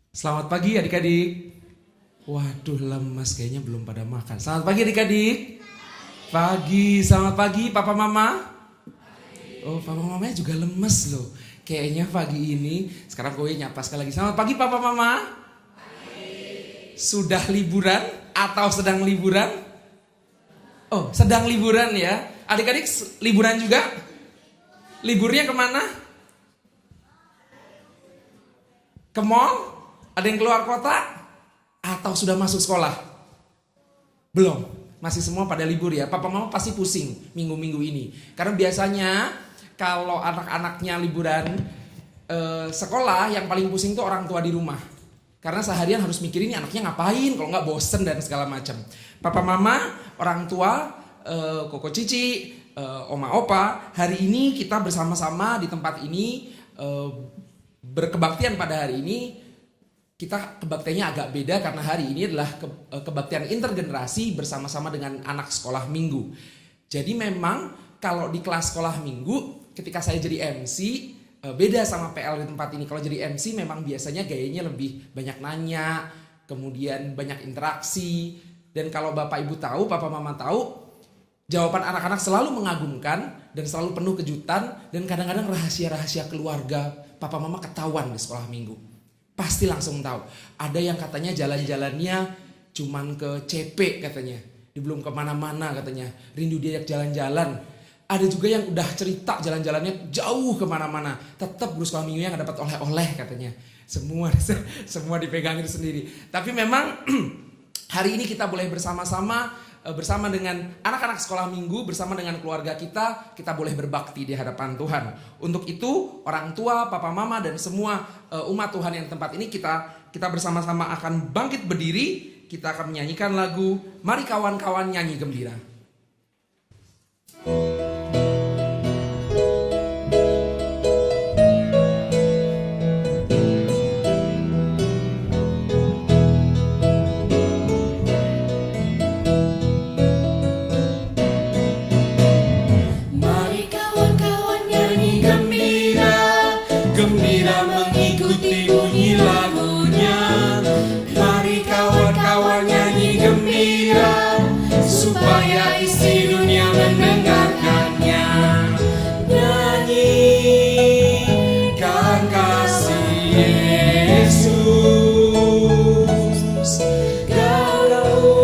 Selamat pagi adik-adik. Waduh, lemas kayaknya belum pada makan. Selamat pagi adik-adik. Pagi, selamat pagi papa mama. Oh, papa mamanya juga lemes loh. Kayaknya pagi ini, sekarang gue nyapa sekali lagi. Selamat pagi papa mama. Sudah liburan atau sedang liburan? Oh, sedang liburan ya. Adik-adik liburan juga? Liburnya kemana? Ke mall? Ada yang keluar kota? Atau sudah masuk sekolah? Belum, masih semua pada libur ya. Papa mama pasti pusing minggu-minggu ini. Karena biasanya kalau anak-anaknya liburan sekolah, yang paling pusing tuh orang tua di rumah. Karena seharian harus mikirin anaknya ngapain, kalau nggak bosen dan segala macam. Papa mama, orang tua, koko cici, oma opa, hari ini kita bersama-sama di tempat ini berkebaktian pada hari ini. Kita kebaktiannya agak beda karena hari ini adalah kebaktian intergenerasi bersama-sama dengan anak sekolah minggu. Jadi memang kalau di kelas sekolah minggu ketika saya jadi MC beda sama PL di tempat ini. Kalau jadi MC memang biasanya gayanya lebih banyak nanya, kemudian banyak interaksi. Dan kalau Bapak Ibu tahu, Papa Mama tahu, jawaban anak-anak selalu mengagumkan dan selalu penuh kejutan. Dan kadang-kadang rahasia-rahasia keluarga Papa Mama ketahuan di sekolah minggu. Pasti langsung tahu. Ada yang katanya jalan-jalannya cuman ke CP katanya. Dia belum kemana-mana katanya. Rindu diajak jalan-jalan. Ada juga yang udah cerita jalan-jalannya jauh kemana-mana. Tetap guru sekolah minggunya nggak dapat oleh-oleh katanya. Semua dipegangin sendiri. Tapi memang hari ini kita boleh bersama-sama bersama dengan anak-anak sekolah minggu, bersama dengan keluarga kita boleh berbakti di hadapan Tuhan. Untuk itu orang tua, papa mama dan semua umat Tuhan yang tempat ini kita bersama-sama akan bangkit berdiri. Kita akan menyanyikan lagu Mari Kawan-Kawan Nyanyi Gembira. Gembira mengikuti bunyi lagunya. Mari kawan-kawan nyanyi gembira, supaya isi dunia mendengarkannya. Nyanyikan kasih Yesus, gaungkan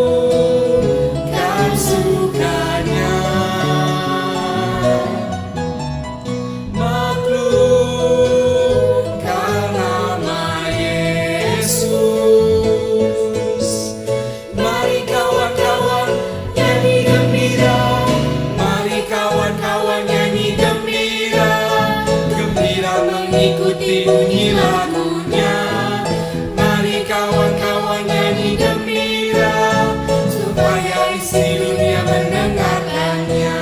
sukanya. Ikuti bunyi lagunya. Mari kawan-kawan nyanyi gembira, supaya isi dunia mendengarkannya.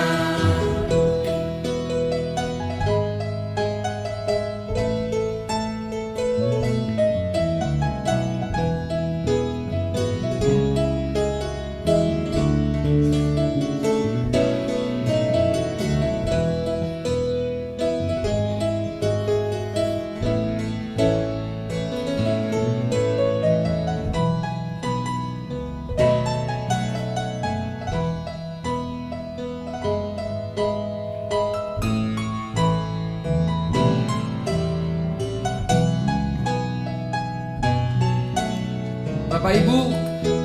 Bapak Ibu,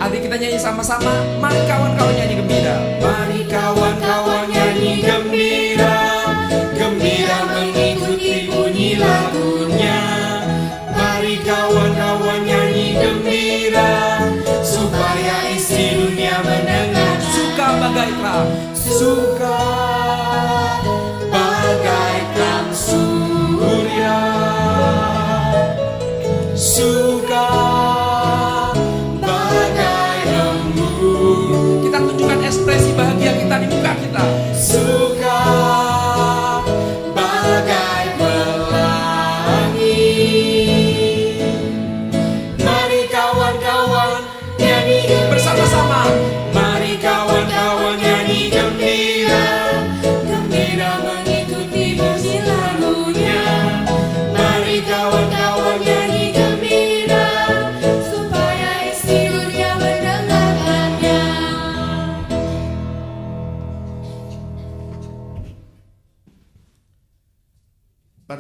adik kita nyanyi sama-sama. Mari kawan-kawan nyanyi gembira. Mari kawan-kawan nyanyi gembira, gembira mengikuti bunyi lagunya. Mari kawan-kawan nyanyi gembira, supaya isi dunia mendengar. Suka bagai terang, Suka bagai terang surya, suka kita tunjukkan ekspresi bahagia kita di muka kita. suka bagai pelangi. Mari kawan-kawan nyanyi Bersama-sama. Mari kawan-kawan nyanyi gembira, gembira mengikuti bunyi lagunya. Mari kawan-kawan nyanyi gembira,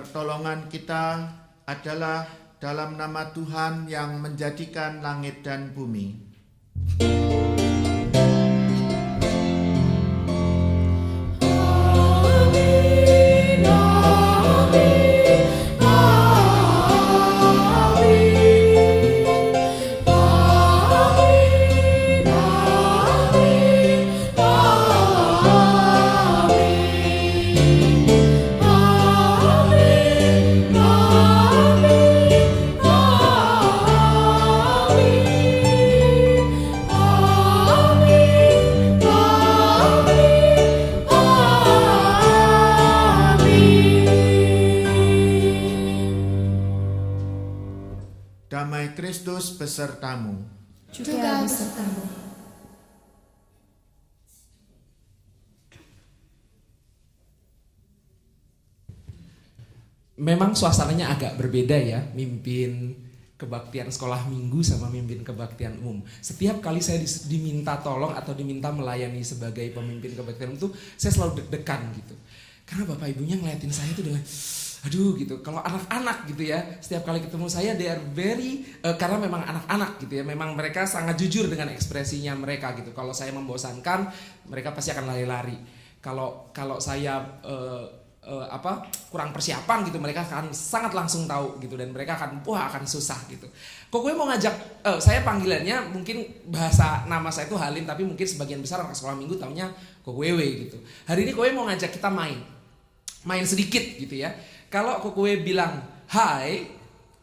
Pertolongan kita adalah dalam nama Tuhan yang menjadikan langit dan bumi. Damai Kristus besertamu. Juga besertamu. Memang suasananya agak berbeda ya, mimpin kebaktian sekolah minggu sama mimpin kebaktian umum. Setiap kali saya diminta tolong atau diminta melayani sebagai pemimpin kebaktian itu, saya selalu deg-degan gitu. Karena bapak ibunya ngeliatin saya itu dengan aduh gitu. Kalau anak-anak gitu ya, setiap kali ketemu saya they are very karena memang anak-anak gitu ya, memang mereka sangat jujur dengan ekspresinya mereka gitu. Kalau saya membosankan, mereka pasti akan lari-lari. Kalau saya kurang persiapan gitu, mereka akan sangat langsung tahu gitu, dan mereka akan susah gitu. Kok gue mau ngajak, saya panggilannya mungkin bahasa nama saya itu Halim, tapi mungkin sebagian besar anak sekolah minggu taunya Kok Wewe gitu. Hari ini Kok mau ngajak kita main sedikit gitu ya. Kalau Kok bilang hai,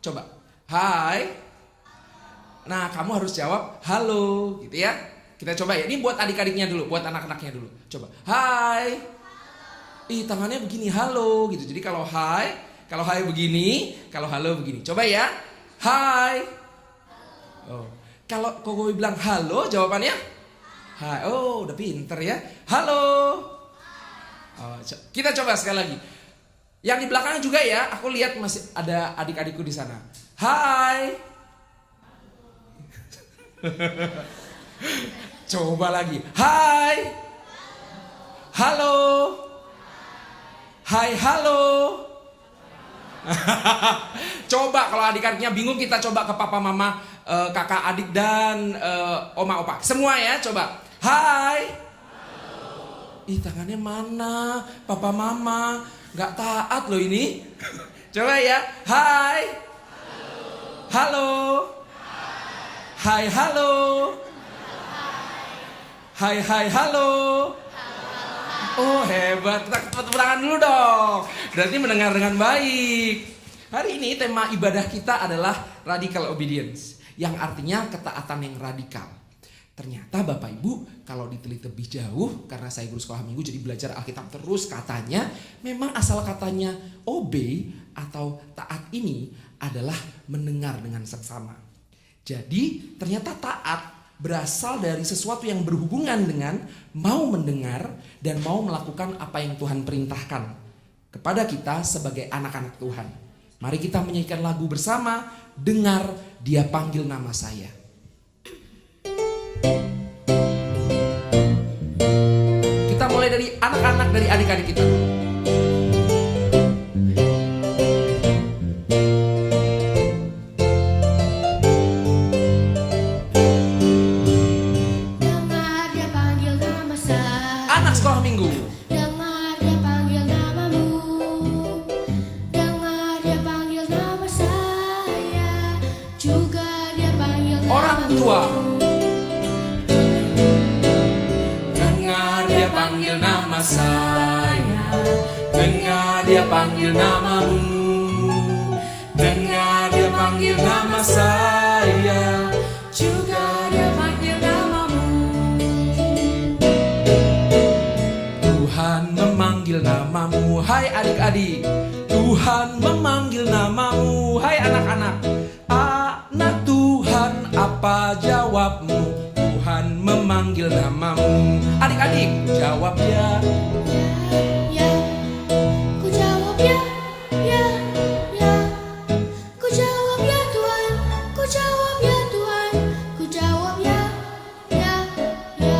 coba hai, nah kamu harus jawab halo gitu ya. Kita coba ya, ini buat adik-adiknya dulu, buat anak-anaknya dulu. Coba hai. Tangannya begini, halo gitu. Jadi kalau hai begini, kalau halo begini. Coba ya, hai. Oh, kalau Koko bilang halo, jawabannya hai. Oh, udah pinter ya. Halo. Oh, kita coba sekali lagi. Yang di belakangnya juga ya, aku lihat masih ada adik-adikku di sana. Hai. Coba lagi. Hai. Halo. Hai, halo. Coba kalau adik-adiknya bingung, kita coba ke papa mama, kakak adik dan oma opa. Semua ya, coba. Hai. Tangannya mana? Papa mama nggak taat loh ini. Coba ya. Hai. Halo. Hai, halo. Hai, halo. Oh hebat, kita tepuk tangan dulu dong. Berarti mendengar dengan baik. Hari ini tema ibadah kita adalah radical obedience, yang artinya ketaatan yang radikal. Ternyata Bapak Ibu, kalau diteliti lebih jauh, karena saya guru sekolah minggu jadi belajar Alkitab terus, katanya memang asal katanya obey atau taat ini adalah mendengar dengan seksama. Jadi ternyata taat berasal dari sesuatu yang berhubungan dengan mau mendengar dan mau melakukan apa yang Tuhan perintahkan kepada kita sebagai anak-anak Tuhan. Mari kita menyanyikan lagu bersama, Dengar Dia Panggil Nama Saya. Kita mulai dari anak-anak, dari adik-adik kita. Sekolah minggu. Dengar dia panggil namamu, dengar dia panggil nama saya, juga dia panggil orang tua. Dengar dia panggil nama saya, dengar dia panggil namamu, dengar dia panggil nama saya, juga dia panggil namamu. Tuhan memanggil namamu, hai adik-adik. Tuhan memanggil namamu, hai anak-anak. Anak Tuhan, apa jawabmu? Tuhan memanggil namamu. Adik-adik, jawab ya. Ya, ku jawab ya, ya, ya. Ku jawab ya Tuhan, ku jawab ya Tuhan, ku jawab ya, ya, ya.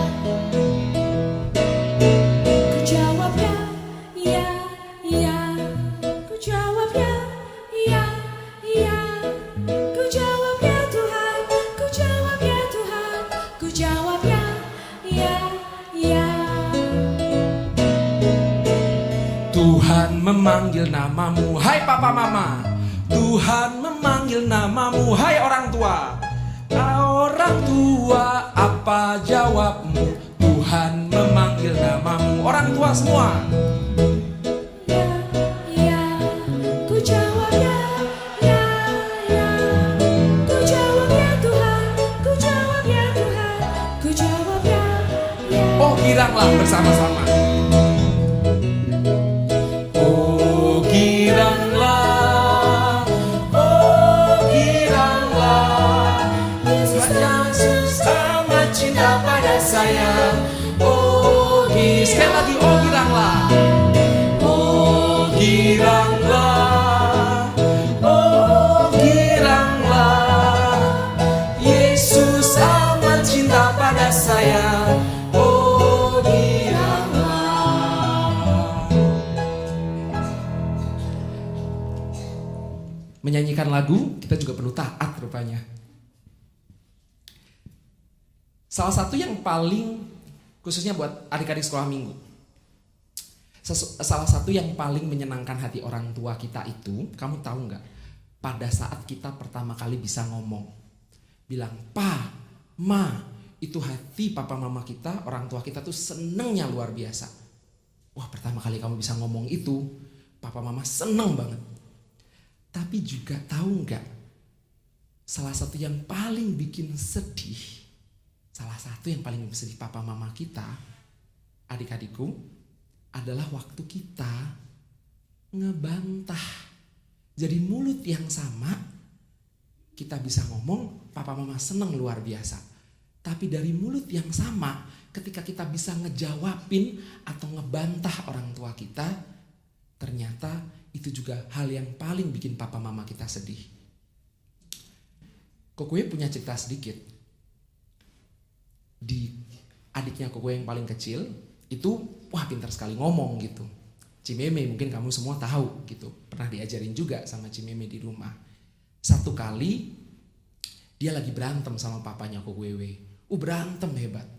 Ku jawab ya, ya, ya. Ku jawab ya. memanggil namamu. Hai papa mama, Tuhan memanggil namamu. Hai orang tua, orang tua, apa jawabmu? Tuhan memanggil namamu. Orang tua semua. Ya, ya, ku jawab ya, ya, ya. Ku jawab ya Tuhan, ku jawab ya Tuhan, ku jawab ya, ya. Oh giranglah bersama-sama. Oh giranglah, Yesus amat cinta pada saya. Oh Sekali lagi, oh giranglah. giranglah, oh giranglah, Yesus amat cinta pada saya. Oh giranglah. Menyanyikan lagu, kita juga perlu taat rupanya. Salah satu yang paling, khususnya buat adik-adik sekolah minggu, salah satu yang paling menyenangkan hati orang tua kita itu, kamu tahu nggak? Pada saat kita pertama kali bisa ngomong, bilang, Pa, Ma, itu hati papa mama kita, orang tua kita tuh senengnya luar biasa. Wah, pertama kali kamu bisa ngomong itu, papa mama seneng banget. Tapi juga tahu nggak? Salah satu yang paling bikin sedih, salah satu yang paling bikin sedih papa mama kita, adik-adikku, adalah waktu kita ngebantah. Jadi mulut yang sama, kita bisa ngomong, papa mama seneng luar biasa. Tapi dari mulut yang sama, ketika kita bisa ngejawabin atau ngebantah orang tua kita, ternyata itu juga hal yang paling bikin papa mama kita sedih. Kokue punya cerita sedikit. Di adiknya Kokue yang paling kecil, itu wah pintar sekali ngomong gitu. Cimeme mungkin kamu semua tahu gitu. Pernah diajarin juga sama Cimeme di rumah. Satu kali dia lagi berantem sama papanya Kokwewe. Berantem hebat.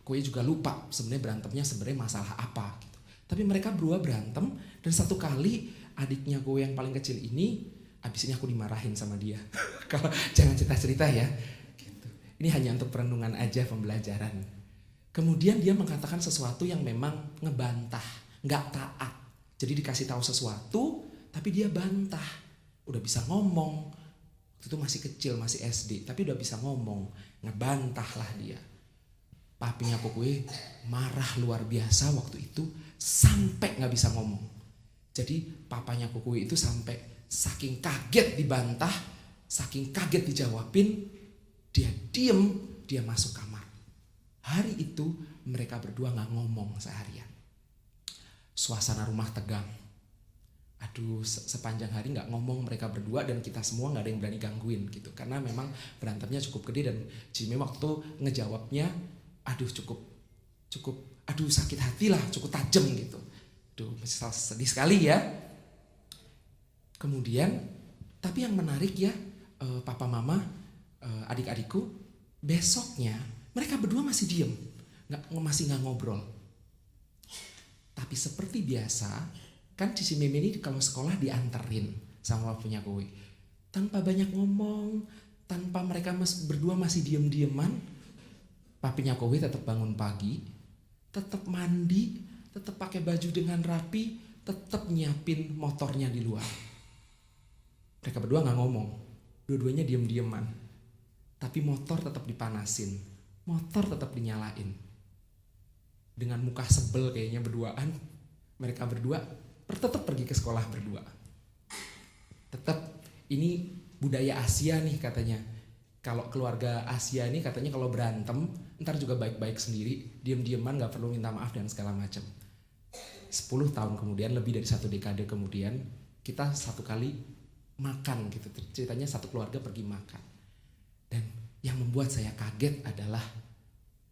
Kokwe juga lupa sebenarnya berantemnya sebenarnya masalah apa gitu. Tapi mereka berdua berantem dan satu kali adiknya Kokwe yang paling kecil ini, abis ini aku dimarahin sama dia. Kalau jangan cerita-cerita ya. Gitu. Ini hanya untuk perenungan aja, pembelajaran. Kemudian dia mengatakan sesuatu yang memang ngebantah, nggak taat. Jadi dikasih tahu sesuatu, tapi dia bantah. Udah bisa ngomong, waktu itu masih kecil, masih SD, tapi udah bisa ngomong, ngebantah lah dia. Papinya Kokwe marah luar biasa waktu itu, sampai nggak bisa ngomong. Jadi papanya Kokwe itu sampai saking kaget dibantah, saking kaget dijawabin, dia diem, dia masuk kamar. Hari itu mereka berdua gak ngomong seharian. Suasana rumah tegang. Aduh, sepanjang hari gak ngomong mereka berdua dan kita semua gak ada yang berani gangguin gitu. Karena memang berantemnya cukup gede dan Jimmy waktu ngejawabnya, aduh cukup aduh sakit hati lah, cukup tajam gitu. Aduh, sedih sekali ya. Kemudian, tapi yang menarik ya, papa mama, adik-adikku, besoknya mereka berdua masih diem, masih nggak ngobrol. Tapi seperti biasa, kan si Meme ini kalau sekolah dianterin sama punya Kokwe. Tanpa banyak ngomong, tanpa mereka berdua masih diem-dieman, papinya Kokwe tetap bangun pagi, tetap mandi, tetap pakai baju dengan rapi, tetap nyiapin motornya di luar. Mereka berdua nggak ngomong, dua-duanya diem-dieman. Tapi motor tetap dipanasin. Motor tetap dinyalain. Dengan muka sebel kayaknya berduaan, mereka berdua tetap pergi ke sekolah berdua. Tetap ini budaya Asia nih katanya. Kalau keluarga Asia nih katanya kalau berantem, ntar juga baik-baik sendiri, diem-dieman gak perlu minta maaf dan segala macam. 10 tahun kemudian, lebih dari 1 dekade kemudian, kita satu kali makan gitu. Ceritanya satu keluarga pergi makan. Dan yang membuat saya kaget adalah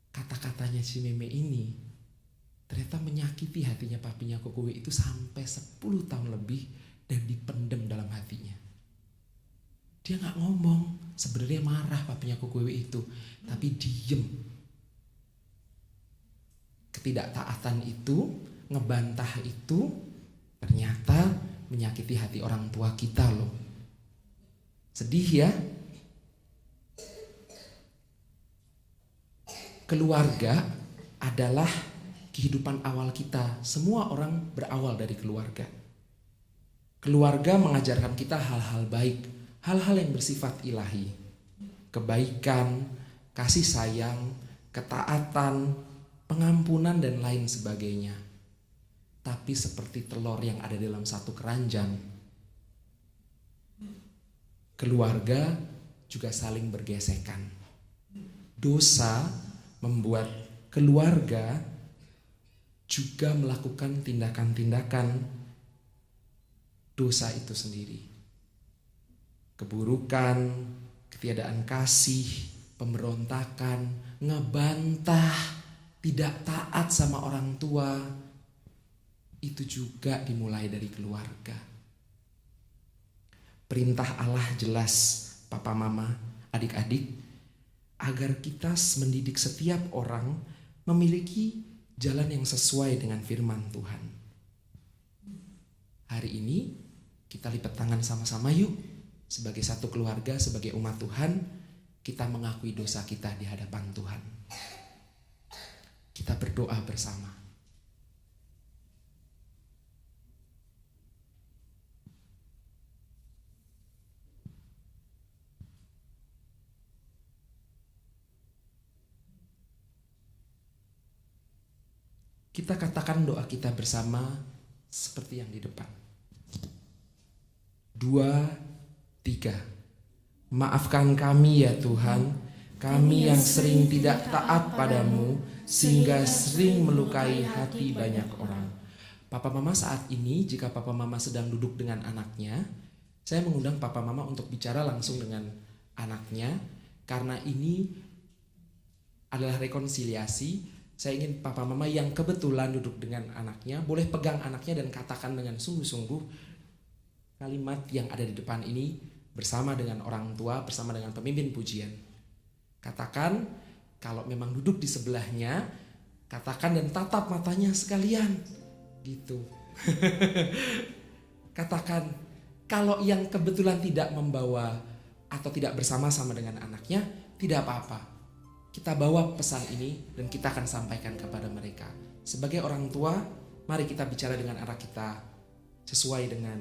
kata-katanya si Meme ini ternyata menyakiti hatinya papinya Kokwe itu sampai 10 tahun lebih dan dipendam dalam hatinya. Dia gak ngomong, sebenarnya marah papinya Kokwe itu, tapi diem. Ketidaktaatan itu ngebantah itu ternyata menyakiti hati orang tua kita loh. Sedih ya. Keluarga adalah kehidupan awal kita. Semua orang berawal dari keluarga. Keluarga mengajarkan kita hal-hal baik, hal-hal yang bersifat ilahi. Kebaikan, kasih sayang, ketaatan, pengampunan dan lain sebagainya. Tapi seperti telur yang ada dalam satu keranjang, keluarga juga saling bergesekan. Dosa membuat keluarga juga melakukan tindakan-tindakan dosa itu sendiri. Keburukan, ketiadaan kasih, pemberontakan, ngebantah, tidak taat sama orang tua, itu juga dimulai dari keluarga. Perintah Allah jelas, papa mama, adik-adik, agar kita mendidik setiap orang memiliki jalan yang sesuai dengan firman Tuhan. Hari ini kita lipat tangan sama-sama yuk. Sebagai satu keluarga, sebagai umat Tuhan, kita mengakui dosa kita di hadapan Tuhan. Kita berdoa bersama. Kita katakan doa kita bersama seperti yang di depan. 2, 3. Maafkan kami ya Tuhan, kami yang sering tidak taat padamu, sehingga sering melukai hati banyak orang. Papa mama saat ini, jika papa mama sedang duduk dengan anaknya, saya mengundang papa mama untuk bicara langsung dengan anaknya, karena ini adalah rekonsiliasi. Saya ingin papa mama yang kebetulan duduk dengan anaknya boleh pegang anaknya dan katakan dengan sungguh-sungguh kalimat yang ada di depan ini bersama dengan orang tua, bersama dengan pemimpin pujian. Katakan, kalau memang duduk di sebelahnya, katakan dan tatap matanya sekalian. Gitu. Katakan, kalau yang kebetulan tidak membawa atau tidak bersama-sama dengan anaknya, tidak apa-apa. Kita bawa pesan ini dan kita akan sampaikan kepada mereka. Sebagai orang tua, mari kita bicara dengan anak kita sesuai dengan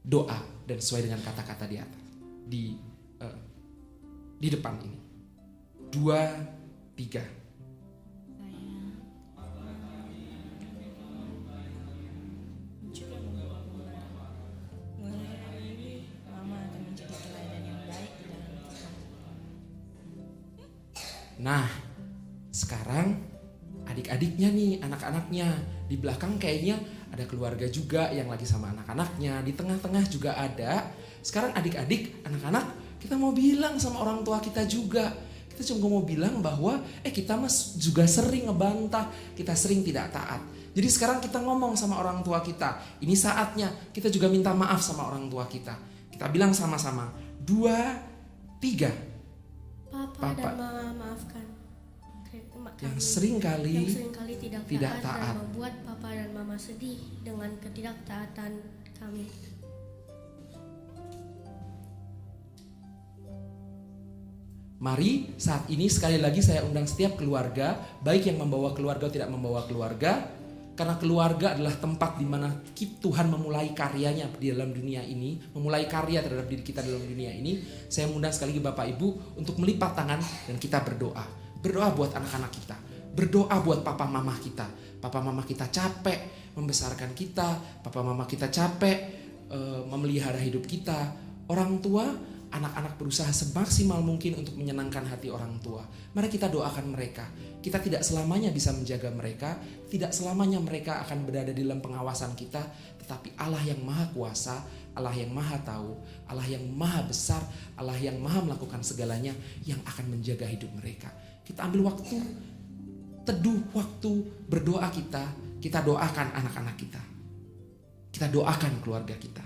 doa dan sesuai dengan kata-kata di atas, di depan ini. 2, 3. Nah, sekarang adik-adiknya nih, anak-anaknya. Di belakang kayaknya ada keluarga juga yang lagi sama anak-anaknya. Di tengah-tengah juga ada. Sekarang adik-adik, anak-anak, kita mau bilang sama orang tua kita juga. Kita cuma mau bilang bahwa kita juga sering ngebantah, kita sering tidak taat. Jadi sekarang kita ngomong sama orang tua kita. Ini saatnya kita juga minta maaf sama orang tua kita. Kita bilang sama-sama. 2, 3. Papa dan Mama maafkan yang seringkali tidak taat dan membuat Papa dan Mama sedih dengan ketidaktaatan kami. Mari saat ini sekali lagi saya undang setiap keluarga, baik yang membawa keluarga atau tidak membawa keluarga, karena keluarga adalah tempat di mana Tuhan memulai karyanya di dalam dunia ini, memulai karya terhadap diri kita dalam dunia ini. Saya mengundang sekali lagi Bapak Ibu untuk melipat tangan dan kita berdoa. Berdoa buat anak-anak kita, berdoa buat papa mama kita. Papa mama kita capek membesarkan kita, papa mama kita capek memelihara hidup kita. Orang tua, anak-anak berusaha semaksimal mungkin untuk menyenangkan hati orang tua. Mari kita doakan mereka. Kita tidak selamanya bisa menjaga mereka, tidak selamanya mereka akan berada di dalam pengawasan kita, tetapi Allah yang maha kuasa, Allah yang maha tahu, Allah yang maha besar, Allah yang maha melakukan segalanya yang akan menjaga hidup mereka. Kita ambil waktu, teduh waktu berdoa kita doakan anak-anak kita. Kita doakan keluarga kita.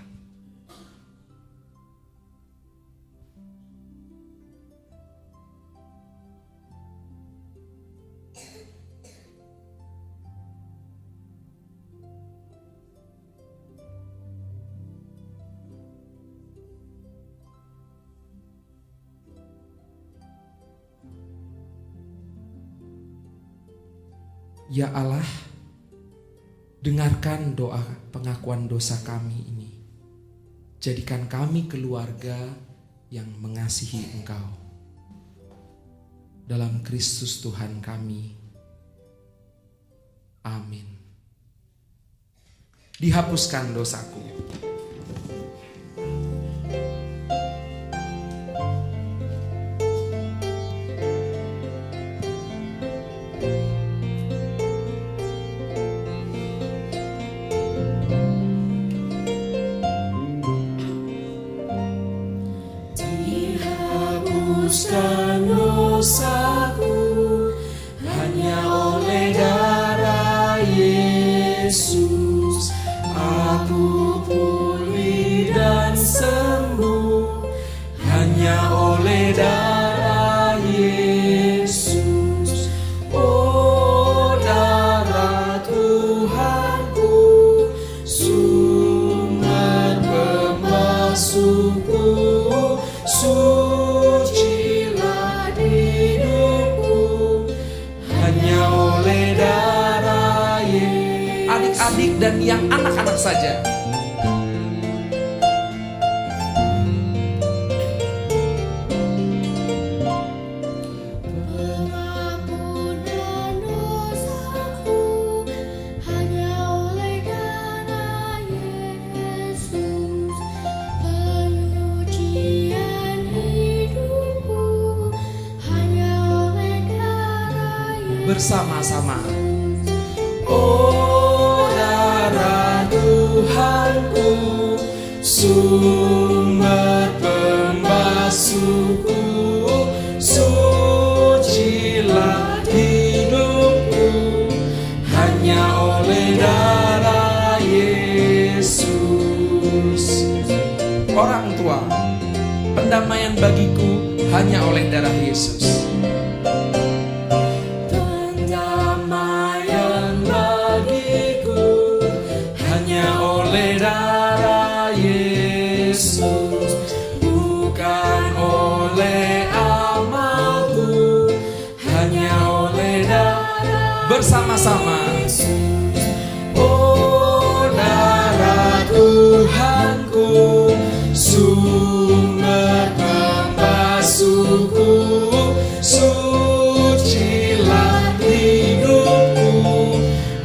Ya Allah, dengarkan doa pengakuan dosa kami ini. Jadikan kami keluarga yang mengasihi Engkau. Dalam Kristus Tuhan kami. Amin. Dihapuskan dosaku. Dihapuskan dosaku hanya oleh darah Yesus. Aku pulih dan sembuh hanya oleh darah Yesus. Oh, darah Tuhanku, sumber pembasuhku, sucilah hidupku hanya oleh darah Yesus. Adik-adik dan yang anak-anak saja. Pengampunan dosaku hanya oleh darah Yesus. Penyucian hidupku hanya oleh darah Yesus. Bersama-sama. Oh, darah Tuhanku, sumber pembasuhku, sucilah hidupku hanya oleh darah Yesus. Orang tua, pendamaian bagiku hanya oleh darah Yesus. Pendamaian bagiku hanya oleh darah Yesus, bukan oleh amalku, hanya oleh darah Bersama-sama. Yesus. Oh, darah Tuhanku, sumber pembasuhku, sucilah hidupku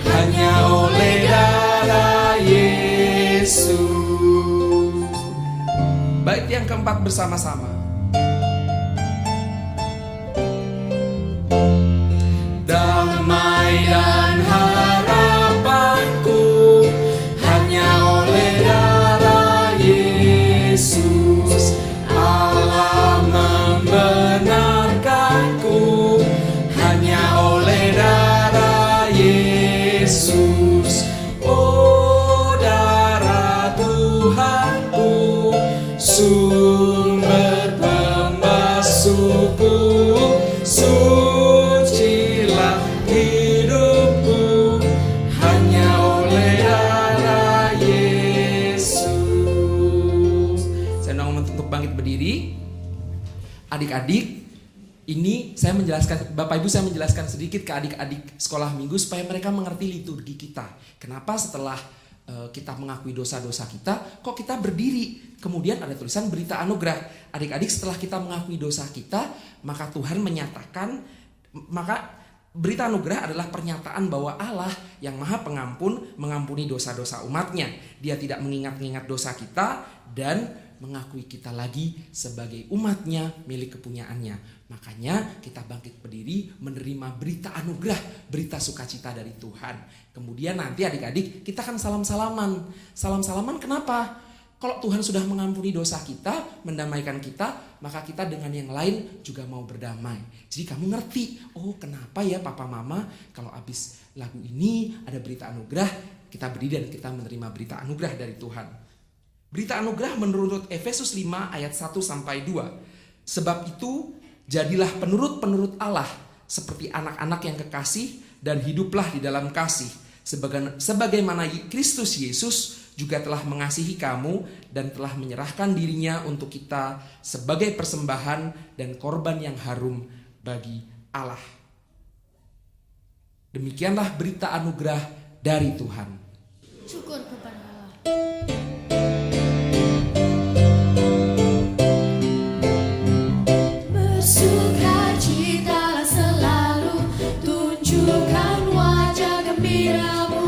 hanya oleh darah Yesus. Bait yang keempat bersama-sama. Damai dan harapanku hanya oleh darah Yesus. Allah membenarkanku hanya oleh darah Yesus. Oh, darah Tuhanku, sumber pembasuhku, sucilah hidupku hanya oleh darah Yesus. Saya undang untuk bangkit berdiri. Adik-adik, ini saya menjelaskan, Bapak Ibu saya menjelaskan sedikit ke adik-adik sekolah minggu supaya mereka mengerti liturgi kita. Kenapa setelah kita mengakui dosa-dosa kita, kok kita berdiri? Kemudian ada tulisan berita anugerah. Adik-adik, setelah kita mengakui dosa kita, maka Tuhan menyatakan, maka berita anugerah adalah pernyataan bahwa Allah yang Maha Pengampun mengampuni dosa-dosa umatnya. Dia tidak mengingat-ingat dosa kita dan mengakui kita lagi sebagai umatnya, milik kepunyaannya. Makanya kita bangkit berdiri menerima berita anugerah, berita sukacita dari Tuhan. Kemudian nanti adik-adik kita akan salam-salaman. Salam-salaman kenapa? Kalau Tuhan sudah mengampuni dosa kita, mendamaikan kita, maka kita dengan yang lain juga mau berdamai. Jadi kamu ngerti, oh kenapa ya papa mama kalau habis lagu ini ada berita anugerah, kita berdiri dan kita menerima berita anugerah dari Tuhan. Berita anugerah menurut Efesus 5 ayat 1 sampai 2. Sebab itu jadilah penurut-penurut Allah seperti anak-anak yang kekasih dan hiduplah di dalam kasih. Sebagaimana Kristus Yesus juga telah mengasihi kamu dan telah menyerahkan dirinya untuk kita sebagai persembahan dan korban yang harum bagi Allah. Demikianlah berita anugerah dari Tuhan. Syukur kepada Allah. Bersukacitalah selalu, tunjukkan wajah gembiramu.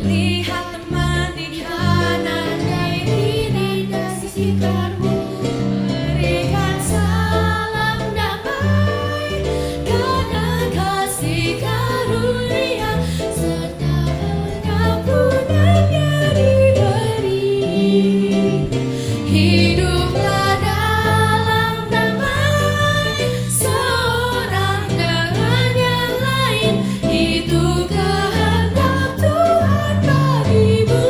Lihat teman di kanan kiri dan di sekitarmu. Berikan salam damai karena kasih karunia serta pengampunannya diberi. Hiduplah dalam damai seorang dengan yang lain, itu kehendak Tuhan bagimu.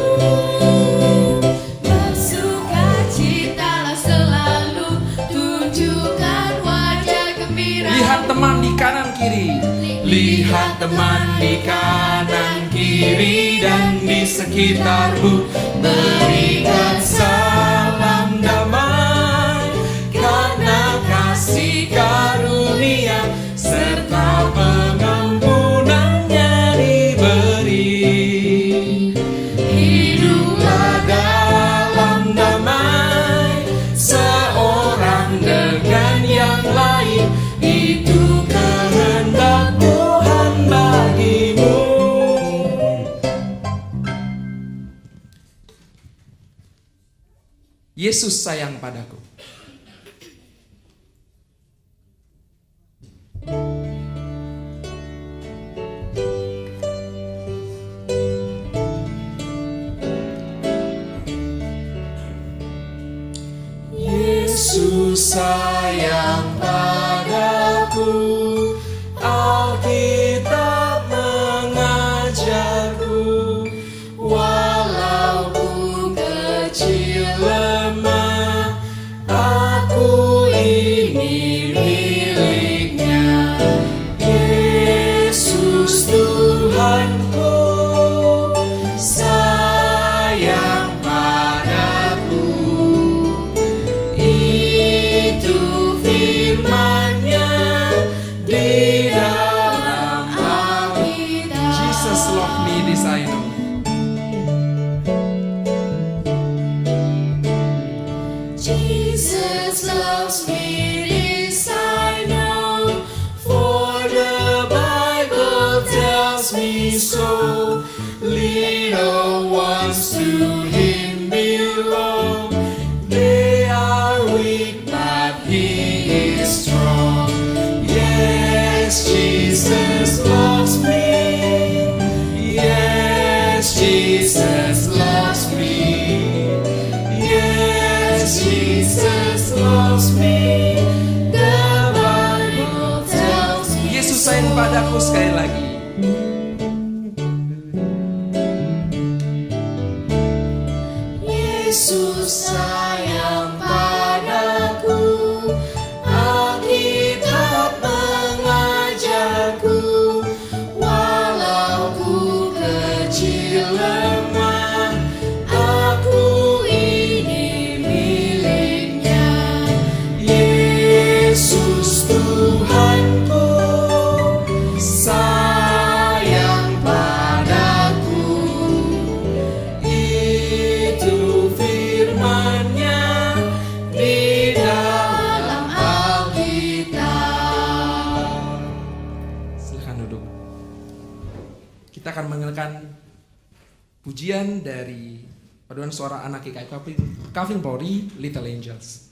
Bersukacitalah selalu, tunjukkan wajah gembira. Lihat teman di kanan kiri. Lihat teman di kanan kiri dan di sekitarmu. Berikan salam damai karena kasih karunia serta pengampunannya diberi. Hiduplah dalam damai seorang dengan yang lain, itu kehendak Tuhan bagimu. Yesus sayang padaku. Yesus sayang padaku, Alkitab mengajarku, walau ku kecil lemah, aku ini miliknya. Yesus Tuhanku sayang padaku, itu firman-Nya di dalam Alkitab. Jesus love me, this I know. Jesus loves me, this I know, for the Bible tells me so. Little ones to Him belong, they are weak but He is strong. Yes, Jesus loves me. Yes, Jesus loves me. Yes, Jesus loves me. The Bible tells me. Yesus sayang padaku, sekali lagi. Yesus sayang padaku, Alkitab mengajarku, walau ku kecil lemah, aku ini miliknya. Yesus Tuhanku sayang padaku, itu firman-Nya di dalam Alkitab. Silakan duduk. Kita akan mengenalkan pujian dari paduan suara anak GKI Calvin Polri, Little Angels.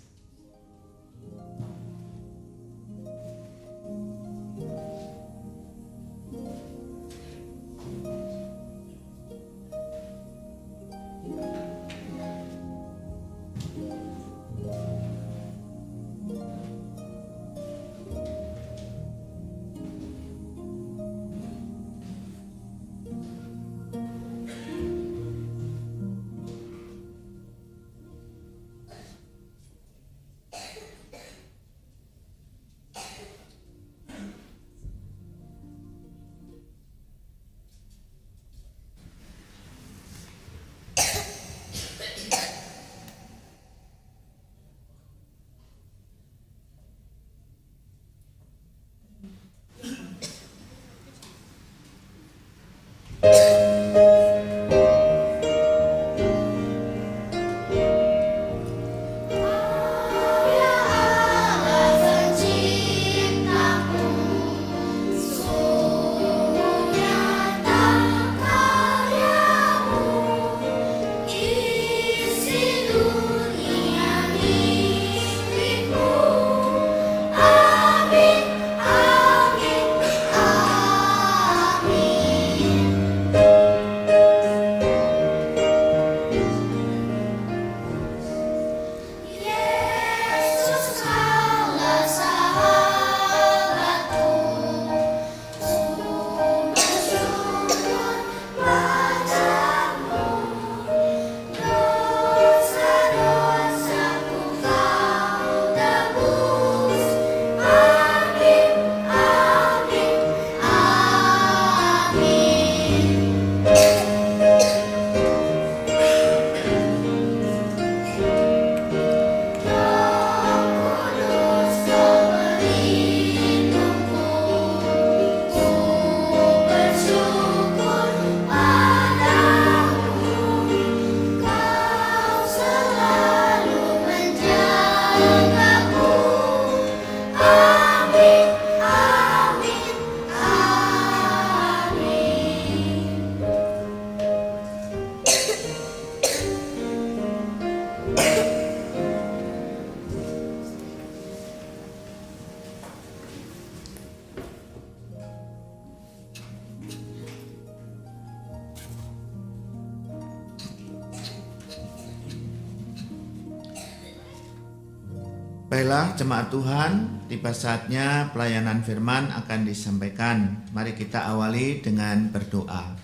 Baiklah jemaat Tuhan, tiba saatnya pelayanan firman akan disampaikan. Mari kita awali dengan berdoa.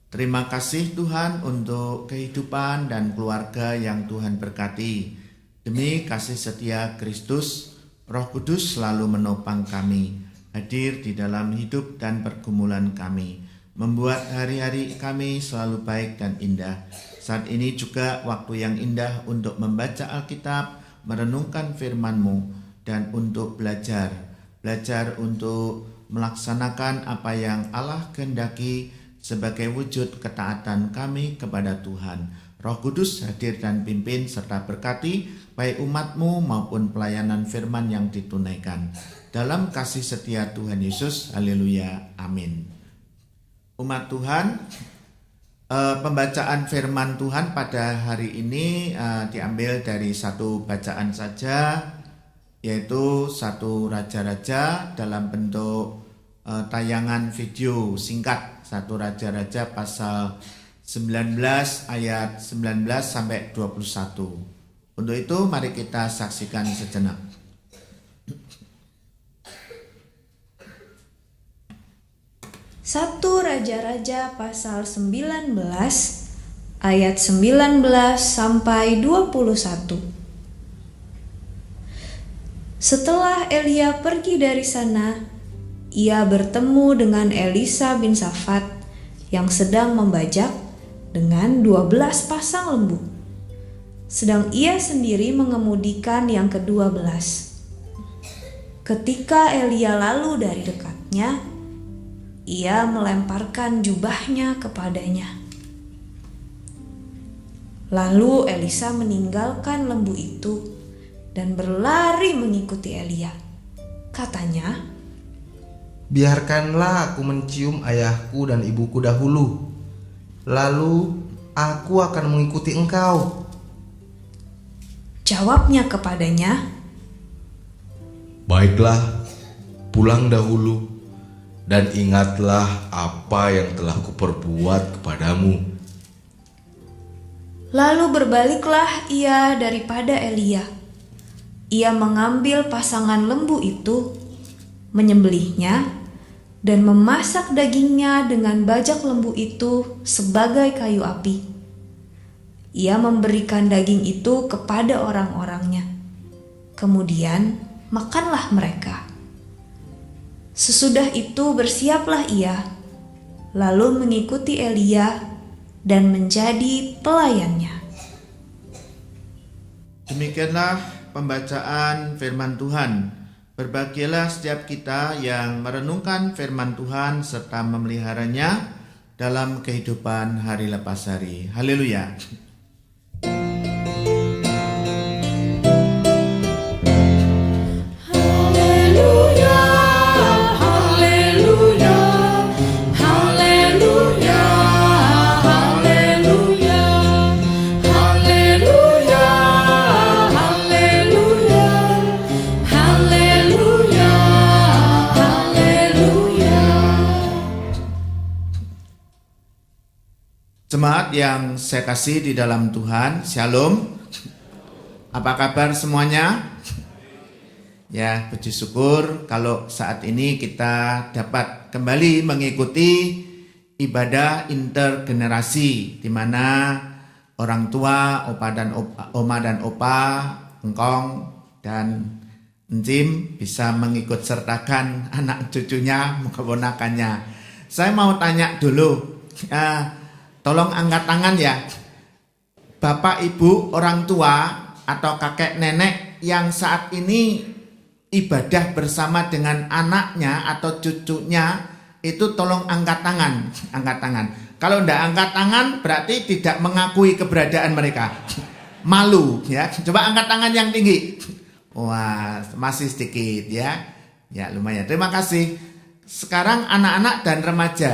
Terima kasih Tuhan untuk kehidupan dan keluarga yang Tuhan berkati. Demi kasih setia Kristus, Roh Kudus selalu menopang kami, hadir di dalam hidup dan pergumulan kami, membuat hari-hari kami selalu baik dan indah. Saat ini juga waktu yang indah untuk membaca Alkitab, merenungkan firman-Mu, dan untuk belajar untuk melaksanakan apa yang Allah kehendaki sebagai wujud ketaatan kami kepada Tuhan. Roh Kudus hadir dan pimpin serta berkati baik umat-Mu maupun pelayanan firman yang ditunaikan. Dalam kasih setia Tuhan Yesus, haleluya, amin. Umat Tuhan, pembacaan firman Tuhan pada hari ini diambil dari satu bacaan saja, yaitu 1 Raja-Raja dalam bentuk tayangan video singkat. 1 Raja-Raja pasal 19 ayat 19 sampai 21. Untuk itu mari kita saksikan sejenak. Satu Raja-Raja pasal 19 ayat 19 sampai 21. Setelah Elia pergi dari sana, ia bertemu dengan Elisa bin Safat yang sedang membajak dengan 12 pasang lembu, sedang ia sendiri mengemudikan yang ke-12. Ketika Elia lalu dari dekatnya, ia melemparkan jubahnya kepadanya. Lalu Elisa meninggalkan lembu itu dan berlari mengikuti Elia. Katanya, "Biarkanlah aku mencium ayahku dan ibuku dahulu, lalu aku akan mengikuti engkau." Jawabnya kepadanya, "Baiklah, pulang dahulu, dan ingatlah apa yang telah kuperbuat kepadamu." Lalu berbaliklah ia daripada Elia. Ia mengambil pasangan lembu itu, menyembelihnya, dan memasak dagingnya dengan bajak lembu itu sebagai kayu api. Ia memberikan daging itu kepada orang-orangnya. Kemudian makanlah mereka. Sesudah itu bersiaplah ia, lalu mengikuti Elia dan menjadi pelayannya. Demikianlah pembacaan firman Tuhan. Berbahagialah setiap kita yang merenungkan firman Tuhan serta memeliharanya dalam kehidupan hari lepas hari. Haleluya. Jemaat yang saya kasih di dalam Tuhan, Shalom. Apa kabar semuanya? Ya, puji syukur kalau saat ini kita dapat kembali mengikuti ibadah intergenerasi, di mana orang tua, oma dan opa, engkong dan encim bisa mengikut sertakan anak cucunya, keponakannya. Saya mau tanya dulu, tolong angkat tangan ya, bapak, ibu, orang tua, atau kakek nenek yang saat ini ibadah bersama dengan anaknya atau cucunya, itu tolong angkat tangan. Kalau tidak angkat tangan berarti tidak mengakui keberadaan mereka. Malu ya. Coba angkat tangan yang tinggi. Wah, masih sedikit ya. Ya lumayan. Terima kasih. Sekarang anak-anak dan remaja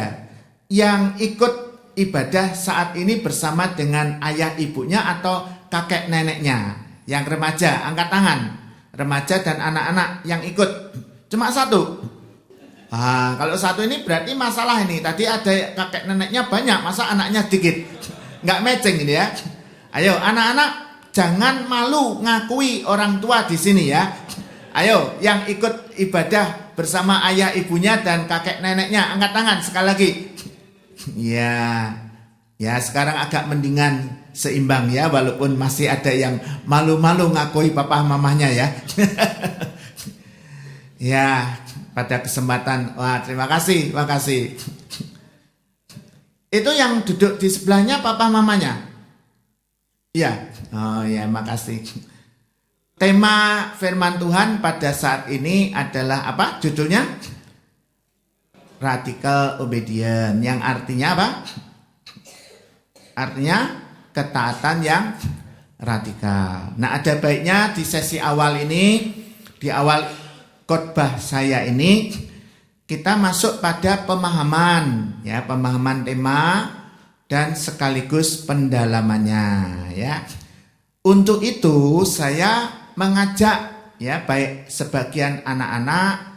yang ikut ibadah saat ini bersama dengan ayah ibunya atau kakek neneknya. Yang remaja, angkat tangan. Remaja dan anak-anak yang ikut. Cuma satu. Kalau satu ini berarti masalah ini. Tadi ada kakek neneknya banyak, masa anaknya sedikit. Nggak matching ini ya. Ayo anak-anak jangan malu ngakui orang tua di sini ya. Ayo, yang ikut ibadah bersama ayah ibunya dan kakek neneknya, angkat tangan sekali lagi. Ya, ya sekarang agak mendingan seimbang ya, walaupun masih ada yang malu-malu ngakui papa mamahnya ya. Ya, pada kesempatan, wah terima kasih, makasih. Itu yang duduk di sebelahnya papa mamanya? Iya, oh ya makasih. Tema firman Tuhan pada saat ini adalah apa judulnya? Radical obedience, yang artinya apa? Artinya ketaatan yang radikal. Nah, ada baiknya di sesi awal ini, di awal khotbah saya ini, kita masuk pada pemahaman, ya, pemahaman tema dan sekaligus pendalamannya, ya. Untuk itu saya mengajak, ya, baik sebagian anak-anak,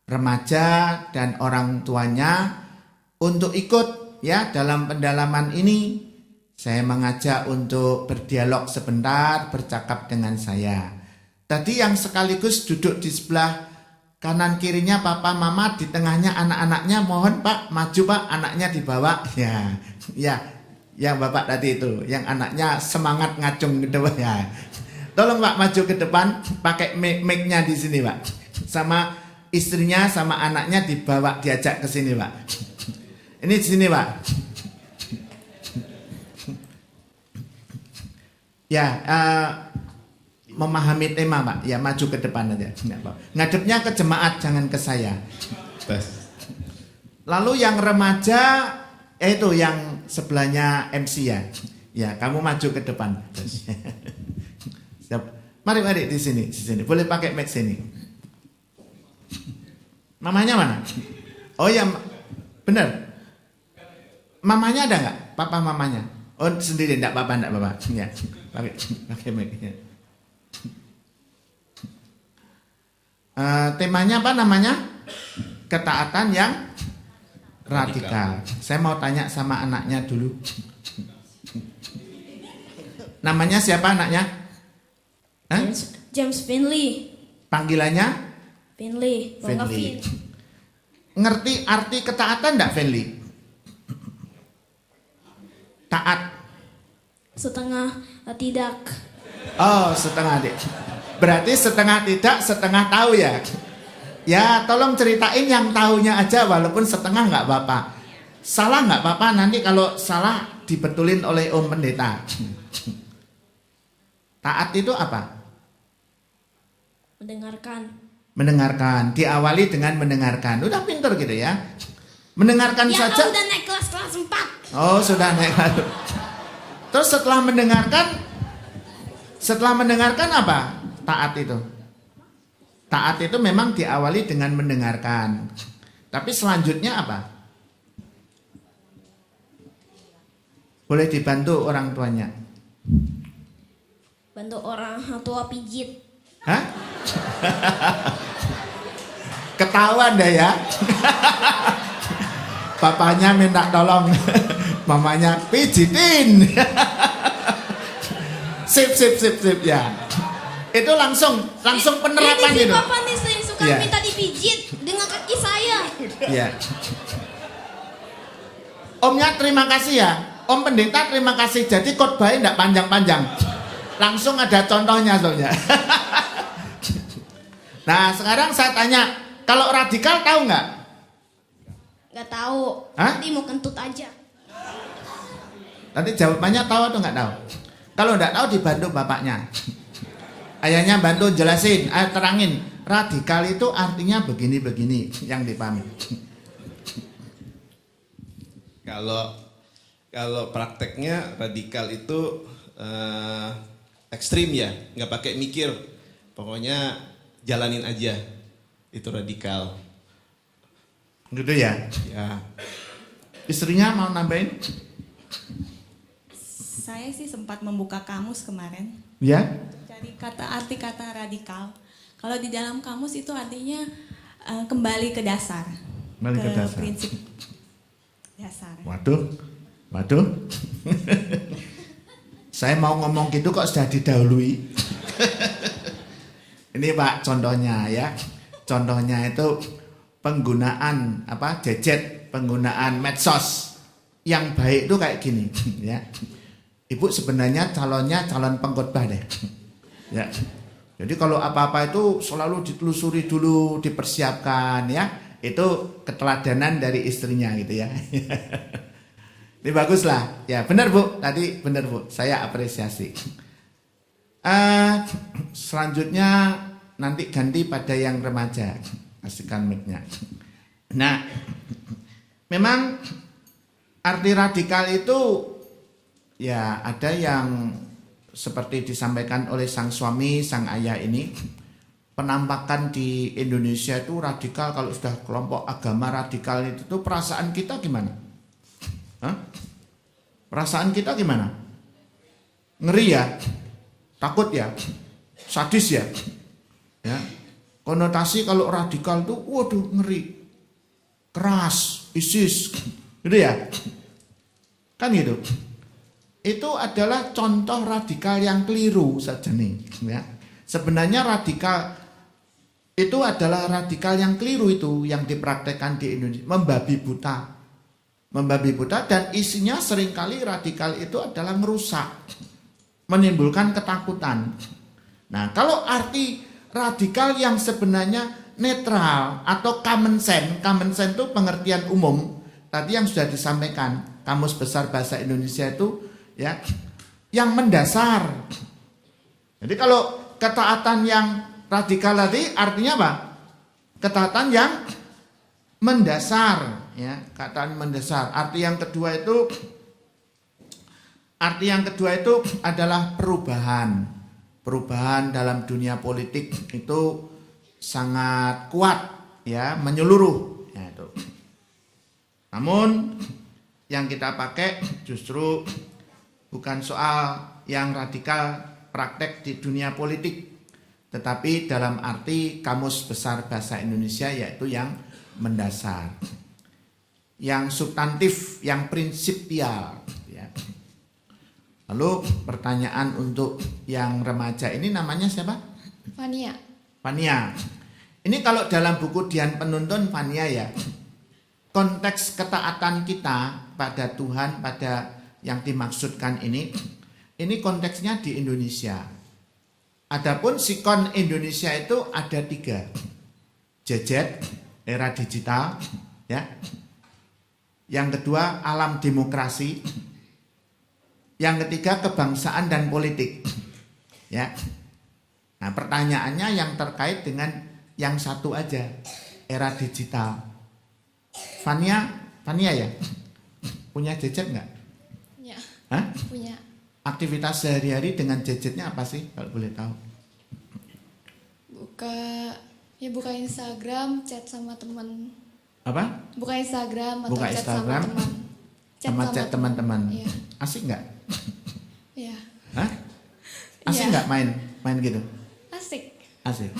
remaja dan orang tuanya untuk ikut, ya, dalam pendalaman ini. Saya mengajak untuk berdialog sebentar, bercakap dengan saya. Tadi yang sekaligus duduk di sebelah kanan kirinya papa mama, di tengahnya anak-anaknya, mohon Pak maju Pak, anaknya dibawa. Ya, ya, yang bapak tadi itu, yang anaknya semangat ngacung ke depan ya. Tolong Pak maju ke depan, pakai mic-nya di sini Pak. Sama istrinya sama anaknya dibawa, diajak ke sini Pak. Ini di sini Pak. Ya, memahami tema Pak, ya maju ke depan aja. Ngadepnya ke jemaat, jangan ke saya. Lalu yang remaja, itu yang sebelahnya MC ya. Ya, kamu maju ke depan. Siap. Mari di sini, boleh pakai mic sini. Mamanya mana? Oh ya, benar. Mamanya ada nggak? Papa mamanya? Oh sendiri, enggak apa-apa. Ya, pakai mic. Ya. Temanya apa namanya? Ketaatan yang radikal. Saya mau tanya sama anaknya dulu. Namanya siapa anaknya? Hah? James Finley. Panggilannya? Finley. Finley. Ngerti arti ketaatan enggak Finley? Taat. Setengah tidak. Oh, setengah dek. Berarti setengah tidak, setengah tahu ya. Ya, tolong ceritain yang tahunya aja, walaupun setengah nggak apa-apa. Salah nggak apa-apa, nanti kalau salah dibetulin oleh Om Pendeta. Taat itu apa? Mendengarkan. Diawali dengan mendengarkan. Udah pinter gitu ya. Mendengarkan Ya, saja. udah naik kelas 4. Oh, sudah naik kelas. Terus setelah mendengarkan apa? Taat itu. Taat itu memang diawali dengan mendengarkan. Tapi selanjutnya apa? Boleh dibantu orang tuanya. Bantu orang tua pijit. Hah? Ketahuan deh ya. Papanya minta tolong, mamanya pijitin. Sip ya. Itu langsung penerapan Ini itu. Papa nih sering suka Ya. minta dipijit dengan kaki saya. Ya. Omnya terima kasih ya. Om Pendeta terima kasih. Jadi khotbahnya enggak panjang-panjang. Langsung ada contohnya soalnya. Nah, sekarang saya tanya, kalau radikal tahu nggak? Nggak tahu. Hah? Nanti mau kentut aja. Nanti jawabannya tahu atau nggak tahu? Kalau nggak tahu dibantu bapaknya. Ayahnya bantu jelasin, ayo terangin. Radikal itu artinya begini-begini yang dipahami. Kalau prakteknya radikal itu ekstrim ya, nggak pakai mikir, pokoknya jalanin aja, itu radikal. Gitu ya? Ya. Istrinya mau nambahin? Saya sih sempat membuka kamus kemarin, Ya? cari arti kata radikal. Kalau di dalam kamus itu artinya kembali ke dasar, Kembali ke dasar. prinsip dasar. Waduh. Saya mau ngomong gitu kok sudah didahului. Ini Pak contohnya ya. Contohnya itu penggunaan gadget, penggunaan medsos yang baik itu kayak gini ya. Ibu sebenarnya calonnya calon pengkhotbah deh. Ya. Jadi kalau apa-apa itu selalu ditelusuri dulu, dipersiapkan ya. Itu keteladanan dari istrinya gitu ya. Ini bagus lah. Ya benar Bu, tadi benar Bu. Saya apresiasi. Selanjutnya nanti ganti pada yang remaja. Kasihkan mic-nya. Nah, memang arti radikal itu ya ada yang seperti disampaikan oleh sang suami, sang ayah ini. Penampakan di Indonesia itu radikal, kalau sudah kelompok agama radikal itu tuh perasaan kita gimana? Hah? Perasaan kita gimana? Ngeri ya? Takut ya? Sadis ya? Ya. Konotasi kalau radikal tuh waduh ngeri. Keras, ISIS. Gitu ya? Kan gitu. Itu adalah contoh radikal yang keliru saja nih, ya. Sebenarnya radikal itu adalah radikal yang keliru itu yang dipraktekkan di Indonesia, membabi buta dan isinya seringkali radikal itu adalah merusak, menimbulkan ketakutan. Nah, kalau arti radikal yang sebenarnya netral atau common sense itu pengertian umum tadi yang sudah disampaikan Kamus Besar Bahasa Indonesia itu ya, yang mendasar. Jadi kalau ketaatan yang radikal tadi artinya apa? Ketaatan yang mendasar, ya, ketaatan mendasar. Arti yang kedua itu adalah perubahan. Perubahan dalam dunia politik itu sangat kuat, ya, menyeluruh, ya, itu. Namun yang kita pakai justru bukan soal yang radikal praktek di dunia politik, tetapi dalam arti Kamus Besar Bahasa Indonesia, yaitu yang mendasar, yang substantif, yang prinsipial, ya. Lalu pertanyaan untuk yang remaja ini namanya siapa? Fania. Fania. Ini kalau dalam buku Dian Penuntun Fania ya, konteks ketaatan kita pada Tuhan, pada yang dimaksudkan ini konteksnya di Indonesia. Adapun sikon Indonesia itu ada 3. Jejet, era digital, ya. Yang kedua alam demokrasi. Yang ketiga kebangsaan dan politik, ya. Nah, pertanyaannya yang terkait dengan yang satu aja, era digital. Fania ya, punya gadget nggak? Ya. Hah? Punya. Aktivitas sehari-hari dengan gadgetnya apa sih, kalau boleh tahu? Buka Instagram, chat sama teman. Apa? Buka Instagram atau Buka chat Instagram, sama teman. sama chat teman-teman. Iya. Asik nggak? Iya. Hah? Asik Iya. nggak main gitu? Asik. Asik.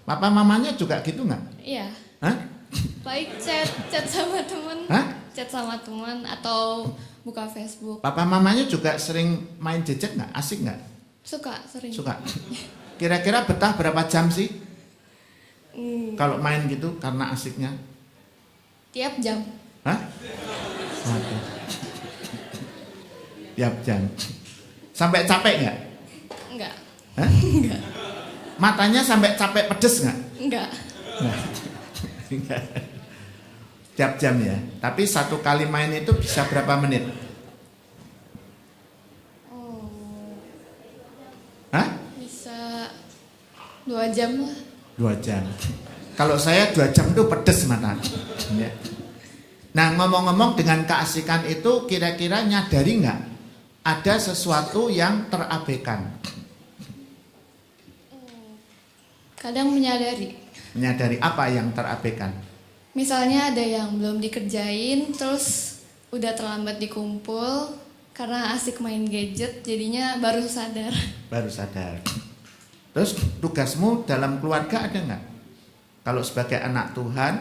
Papa mamanya juga gitu nggak? Iya. Hah? Baik chat sama teman. Hah? Chat sama teman atau buka Facebook. Papa mamanya juga sering main gadget nggak? Asik nggak? Suka, sering. Suka. Kira-kira betah berapa jam sih? Kalau main gitu karena asiknya? Tiap jam. Hah? Waduh. Tiap jam. Sampai capek nggak? Enggak. Hah? Enggak. Matanya sampai capek pedes nggak? Enggak. Nggak. Tiap jam ya. Tapi satu kali main itu bisa berapa menit? Hah? Bisa 2 jam lah. 2 jam. Kalau saya 2 jam itu pedes mata. Ya. Nah, ngomong-ngomong dengan keasikan itu, kira-kira nyadari nggak ada sesuatu yang terabaikan? Kadang menyadari. Menyadari apa yang terabaikan? Misalnya ada yang belum dikerjain, terus udah terlambat dikumpul karena asik main gadget, jadinya baru sadar. Baru sadar. Terus tugasmu dalam keluarga ada nggak? Kalau sebagai anak Tuhan,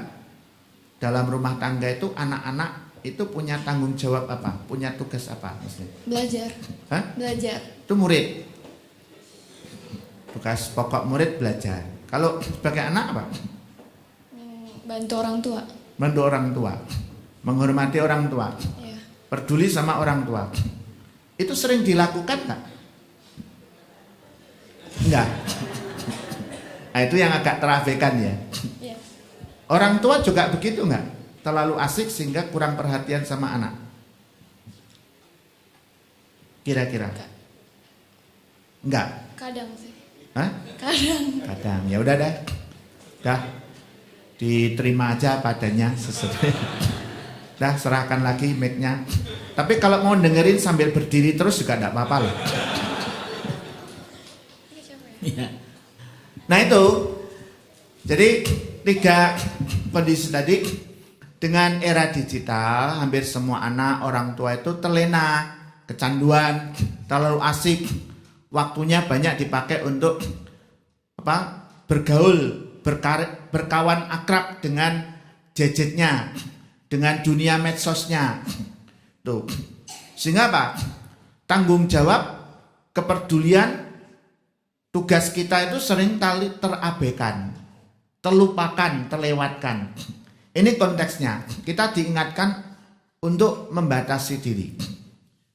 dalam rumah tangga itu anak-anak itu punya tanggung jawab apa? Punya tugas apa? Maksudnya? Belajar. Hah? Belajar. Itu murid. Tugas pokok murid belajar. Kalau sebagai anak apa? Bantu orang tua. Bantu orang tua. Menghormati orang tua. Iya. Peduli sama orang tua. Itu sering dilakukan nggak? Enggak. Nah, itu yang agak terabaikan ya. Iya. Orang tua juga begitu nggak? Terlalu asik sehingga kurang perhatian sama anak. Kira-kira? Enggak. Kadang sih. Hah? Kadang. Ya udah dah. Dah. Diterima aja padanya sesuai. Dah, serahkan lagi mic-nya. Tapi kalau mau dengerin sambil berdiri terus juga enggak apa-apa loh. Nah itu. Jadi 3 kondisi tadi. Dengan era digital, hampir semua anak orang tua itu terlena, kecanduan, terlalu asik. Waktunya banyak dipakai untuk bergaul, berkawan akrab dengan gadgetnya, dengan dunia medsosnya. Tuh. Sehingga apa? Tanggung jawab, kepedulian, tugas kita itu sering kali terabaikan, terlupakan, terlewatkan. Ini konteksnya. Kita diingatkan untuk membatasi diri.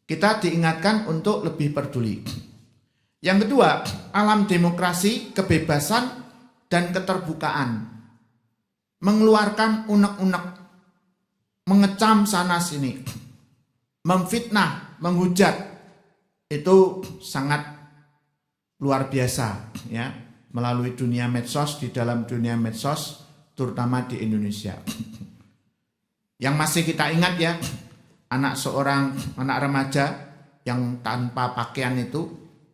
Kita diingatkan untuk lebih peduli. Yang kedua, alam demokrasi, kebebasan, dan keterbukaan. Mengeluarkan unek-unek, mengecam sana-sini, memfitnah, menghujat. Itu sangat luar biasa ya, melalui dunia medsos, di dalam dunia medsos, terutama di Indonesia. Yang masih kita ingat ya, anak remaja yang tanpa pakaian itu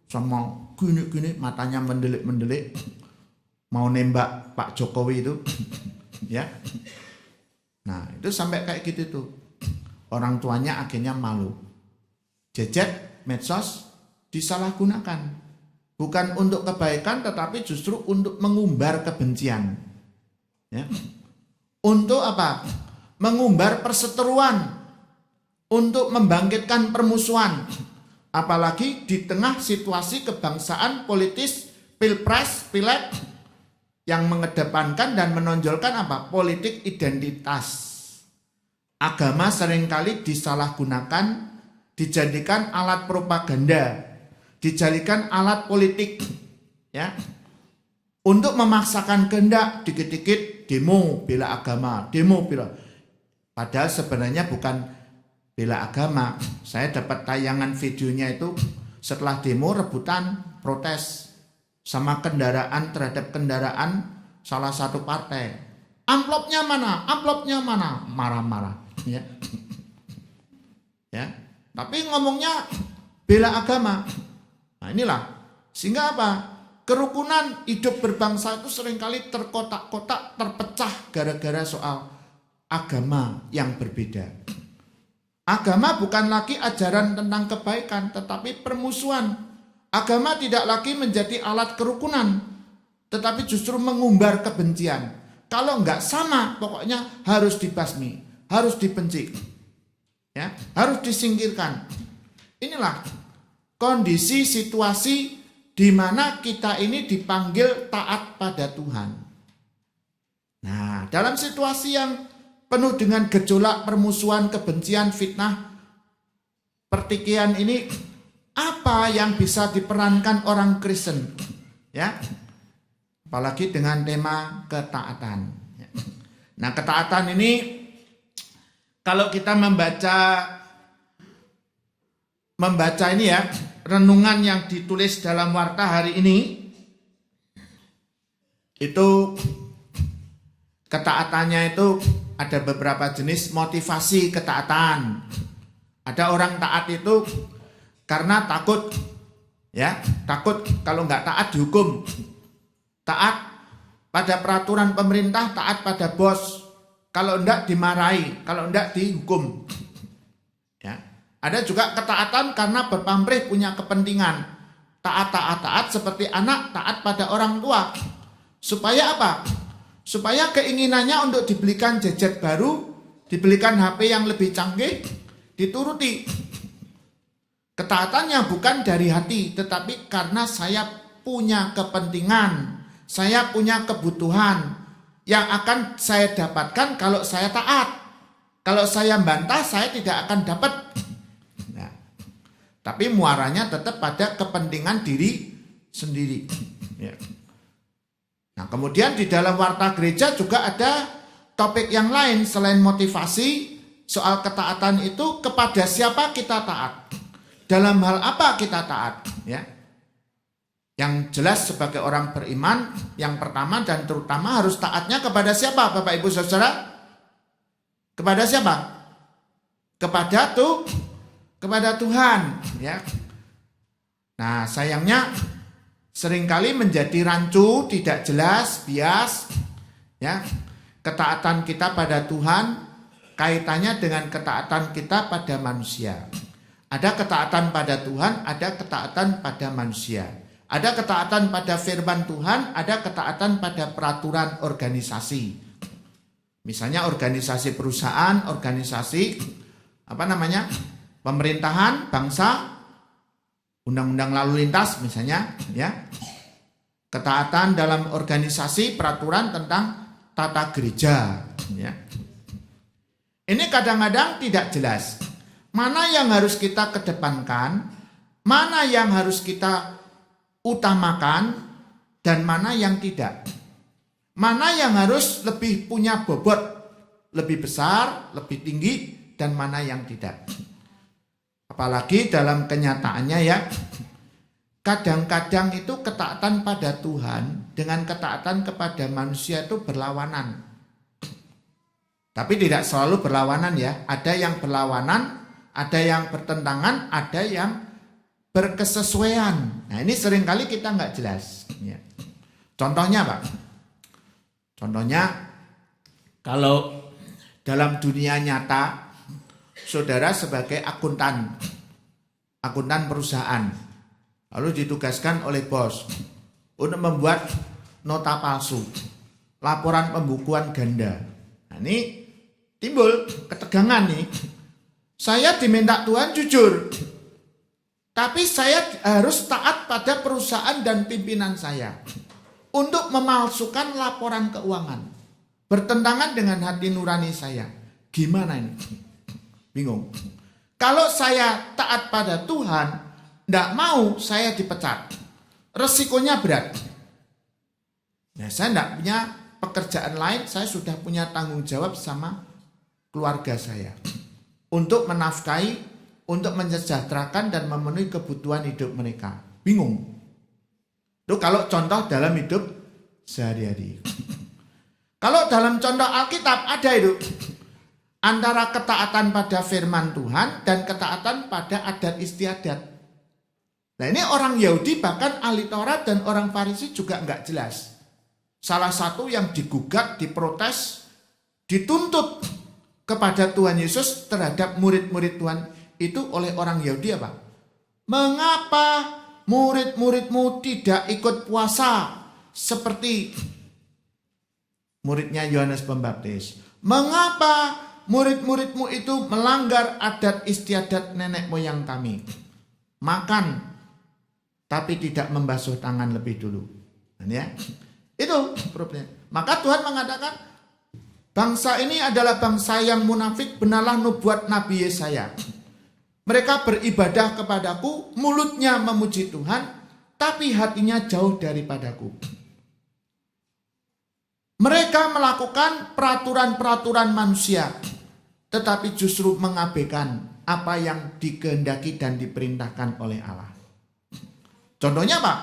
sama gini-gini, matanya mendelik-mendelik, mau nembak Pak Jokowi itu, ya. Nah itu sampai kayak gitu tuh, orang tuanya akhirnya malu. Gadget, medsos disalahgunakan, bukan untuk kebaikan, tetapi justru untuk mengumbar kebencian. Ya. Untuk apa? Mengumbar perseteruan, untuk membangkitkan permusuhan, apalagi di tengah situasi kebangsaan politis, pilpres, pileg yang mengedepankan dan menonjolkan apa? Politik identitas. Agama seringkali disalahgunakan, dijadikan alat propaganda, dijadikan alat politik, ya. Untuk memaksakan kehendak, dikit-dikit demo bela agama, demo bela. Padahal sebenarnya bukan bela agama. Saya dapat tayangan videonya itu setelah demo rebutan protes sama kendaraan terhadap kendaraan salah satu partai. Amplopnya mana? Amplopnya mana? Marah-marah. Ya. Ya. Tapi ngomongnya bela agama. Nah inilah. Sehingga apa? Kerukunan hidup berbangsa itu seringkali terkotak-kotak, terpecah gara-gara soal agama yang berbeda. Agama bukan lagi ajaran tentang kebaikan, tetapi permusuhan. Agama tidak lagi menjadi alat kerukunan, tetapi justru mengumbar kebencian. Kalau enggak sama, pokoknya harus dibasmi, harus dibenci, ya, harus disingkirkan. Inilah kondisi situasi di mana kita ini dipanggil taat pada Tuhan. Nah, dalam situasi yang penuh dengan gejolak, permusuhan, kebencian, fitnah, pertikaian ini, apa yang bisa diperankan orang Kristen? Ya, apalagi dengan tema ketaatan. Nah, ketaatan ini, kalau kita membaca ini ya, renungan yang ditulis dalam warta hari ini, itu ketaatannya itu ada beberapa jenis motivasi ketaatan. Ada orang taat itu karena takut, ya, takut kalau nggak taat dihukum, taat pada peraturan pemerintah, taat pada bos, kalau enggak dimarahi, kalau enggak dihukum. Ada juga ketaatan karena berpamrih punya kepentingan. Taat seperti anak taat pada orang tua. Supaya apa? Supaya keinginannya untuk dibelikan gadget baru dibelikan HP yang lebih canggih, dituruti. Ketaatannya bukan dari hati, tetapi karena saya punya kepentingan, saya punya kebutuhan yang akan saya dapatkan kalau saya taat. Kalau saya bantah, saya tidak akan dapat. Nah, tapi muaranya tetap pada kepentingan diri sendiri. Ya. Nah, kemudian di dalam warta gereja juga ada topik yang lain selain motivasi soal ketaatan itu, kepada siapa kita taat, dalam hal apa kita taat, ya. Yang jelas sebagai orang beriman, yang pertama dan terutama harus taatnya kepada siapa, Bapak Ibu Saudara? Kepada siapa? Kepada Tuhan, ya. Nah, sayangnya seringkali menjadi rancu, tidak jelas, bias, ya. Ketaatan kita pada Tuhan kaitannya dengan ketaatan kita pada manusia. Ada ketaatan pada Tuhan, ada ketaatan pada manusia. Ada ketaatan pada firman Tuhan, ada ketaatan pada peraturan organisasi. Misalnya organisasi perusahaan, organisasi pemerintahan, bangsa, undang-undang lalu lintas misalnya, ya. Ketaatan dalam organisasi, peraturan tentang tata gereja, ya. Ini kadang-kadang tidak jelas. Mana yang harus kita kedepankan, mana yang harus kita utamakan, dan mana yang tidak. Mana yang harus lebih punya bobot lebih besar, lebih tinggi, dan mana yang tidak. Apalagi dalam kenyataannya, ya, kadang-kadang itu ketaatan pada Tuhan dengan ketaatan kepada manusia itu berlawanan. Tapi tidak selalu berlawanan, ya. Ada yang berlawanan, ada yang bertentangan, ada yang berkesesuaian. Nah, ini seringkali kita nggak jelas, ya. Contohnya, Pak. Contohnya, kalau dalam dunia nyata, saudara sebagai akuntan perusahaan, lalu ditugaskan oleh bos untuk membuat nota palsu, laporan pembukuan ganda. Nah, ini timbul ketegangan nih. Saya diminta Tuhan jujur, tapi saya harus taat pada perusahaan dan pimpinan saya untuk memalsukan laporan keuangan, bertentangan dengan hati nurani saya. Gimana ini? Bingung. Kalau saya taat pada Tuhan, tidak mau saya dipecat. Resikonya berat. Nah, saya tidak punya pekerjaan lain, saya sudah punya tanggung jawab sama keluarga saya untuk menafkahi, untuk mensejahterakan dan memenuhi kebutuhan hidup mereka. Bingung. Itu kalau contoh dalam hidup sehari-hari. Kalau dalam contoh Alkitab ada itu antara ketaatan pada firman Tuhan dan ketaatan pada adat istiadat. Nah, ini orang Yahudi bahkan ahli Taurat dan orang Farisi juga nggak jelas. Salah satu yang digugat, diprotes, dituntut kepada Tuhan Yesus terhadap murid-murid Tuhan itu oleh orang Yahudi apa? Mengapa murid-muridmu tidak ikut puasa seperti muridnya Yohanes Pembaptis? Mengapa murid-muridmu itu melanggar adat istiadat nenek moyang kami? Makan, tapi tidak membasuh tangan lebih dulu. Ya, itu problemnya. Maka Tuhan mengatakan, bangsa ini adalah bangsa yang munafik, benarlah nubuat Nabi Yesaya. Mereka beribadah kepadaku, mulutnya memuji Tuhan, tapi hatinya jauh daripadaku. Mereka melakukan peraturan-peraturan manusia, tetapi justru mengabaikan apa yang dikehendaki dan diperintahkan oleh Allah. Contohnya Pak,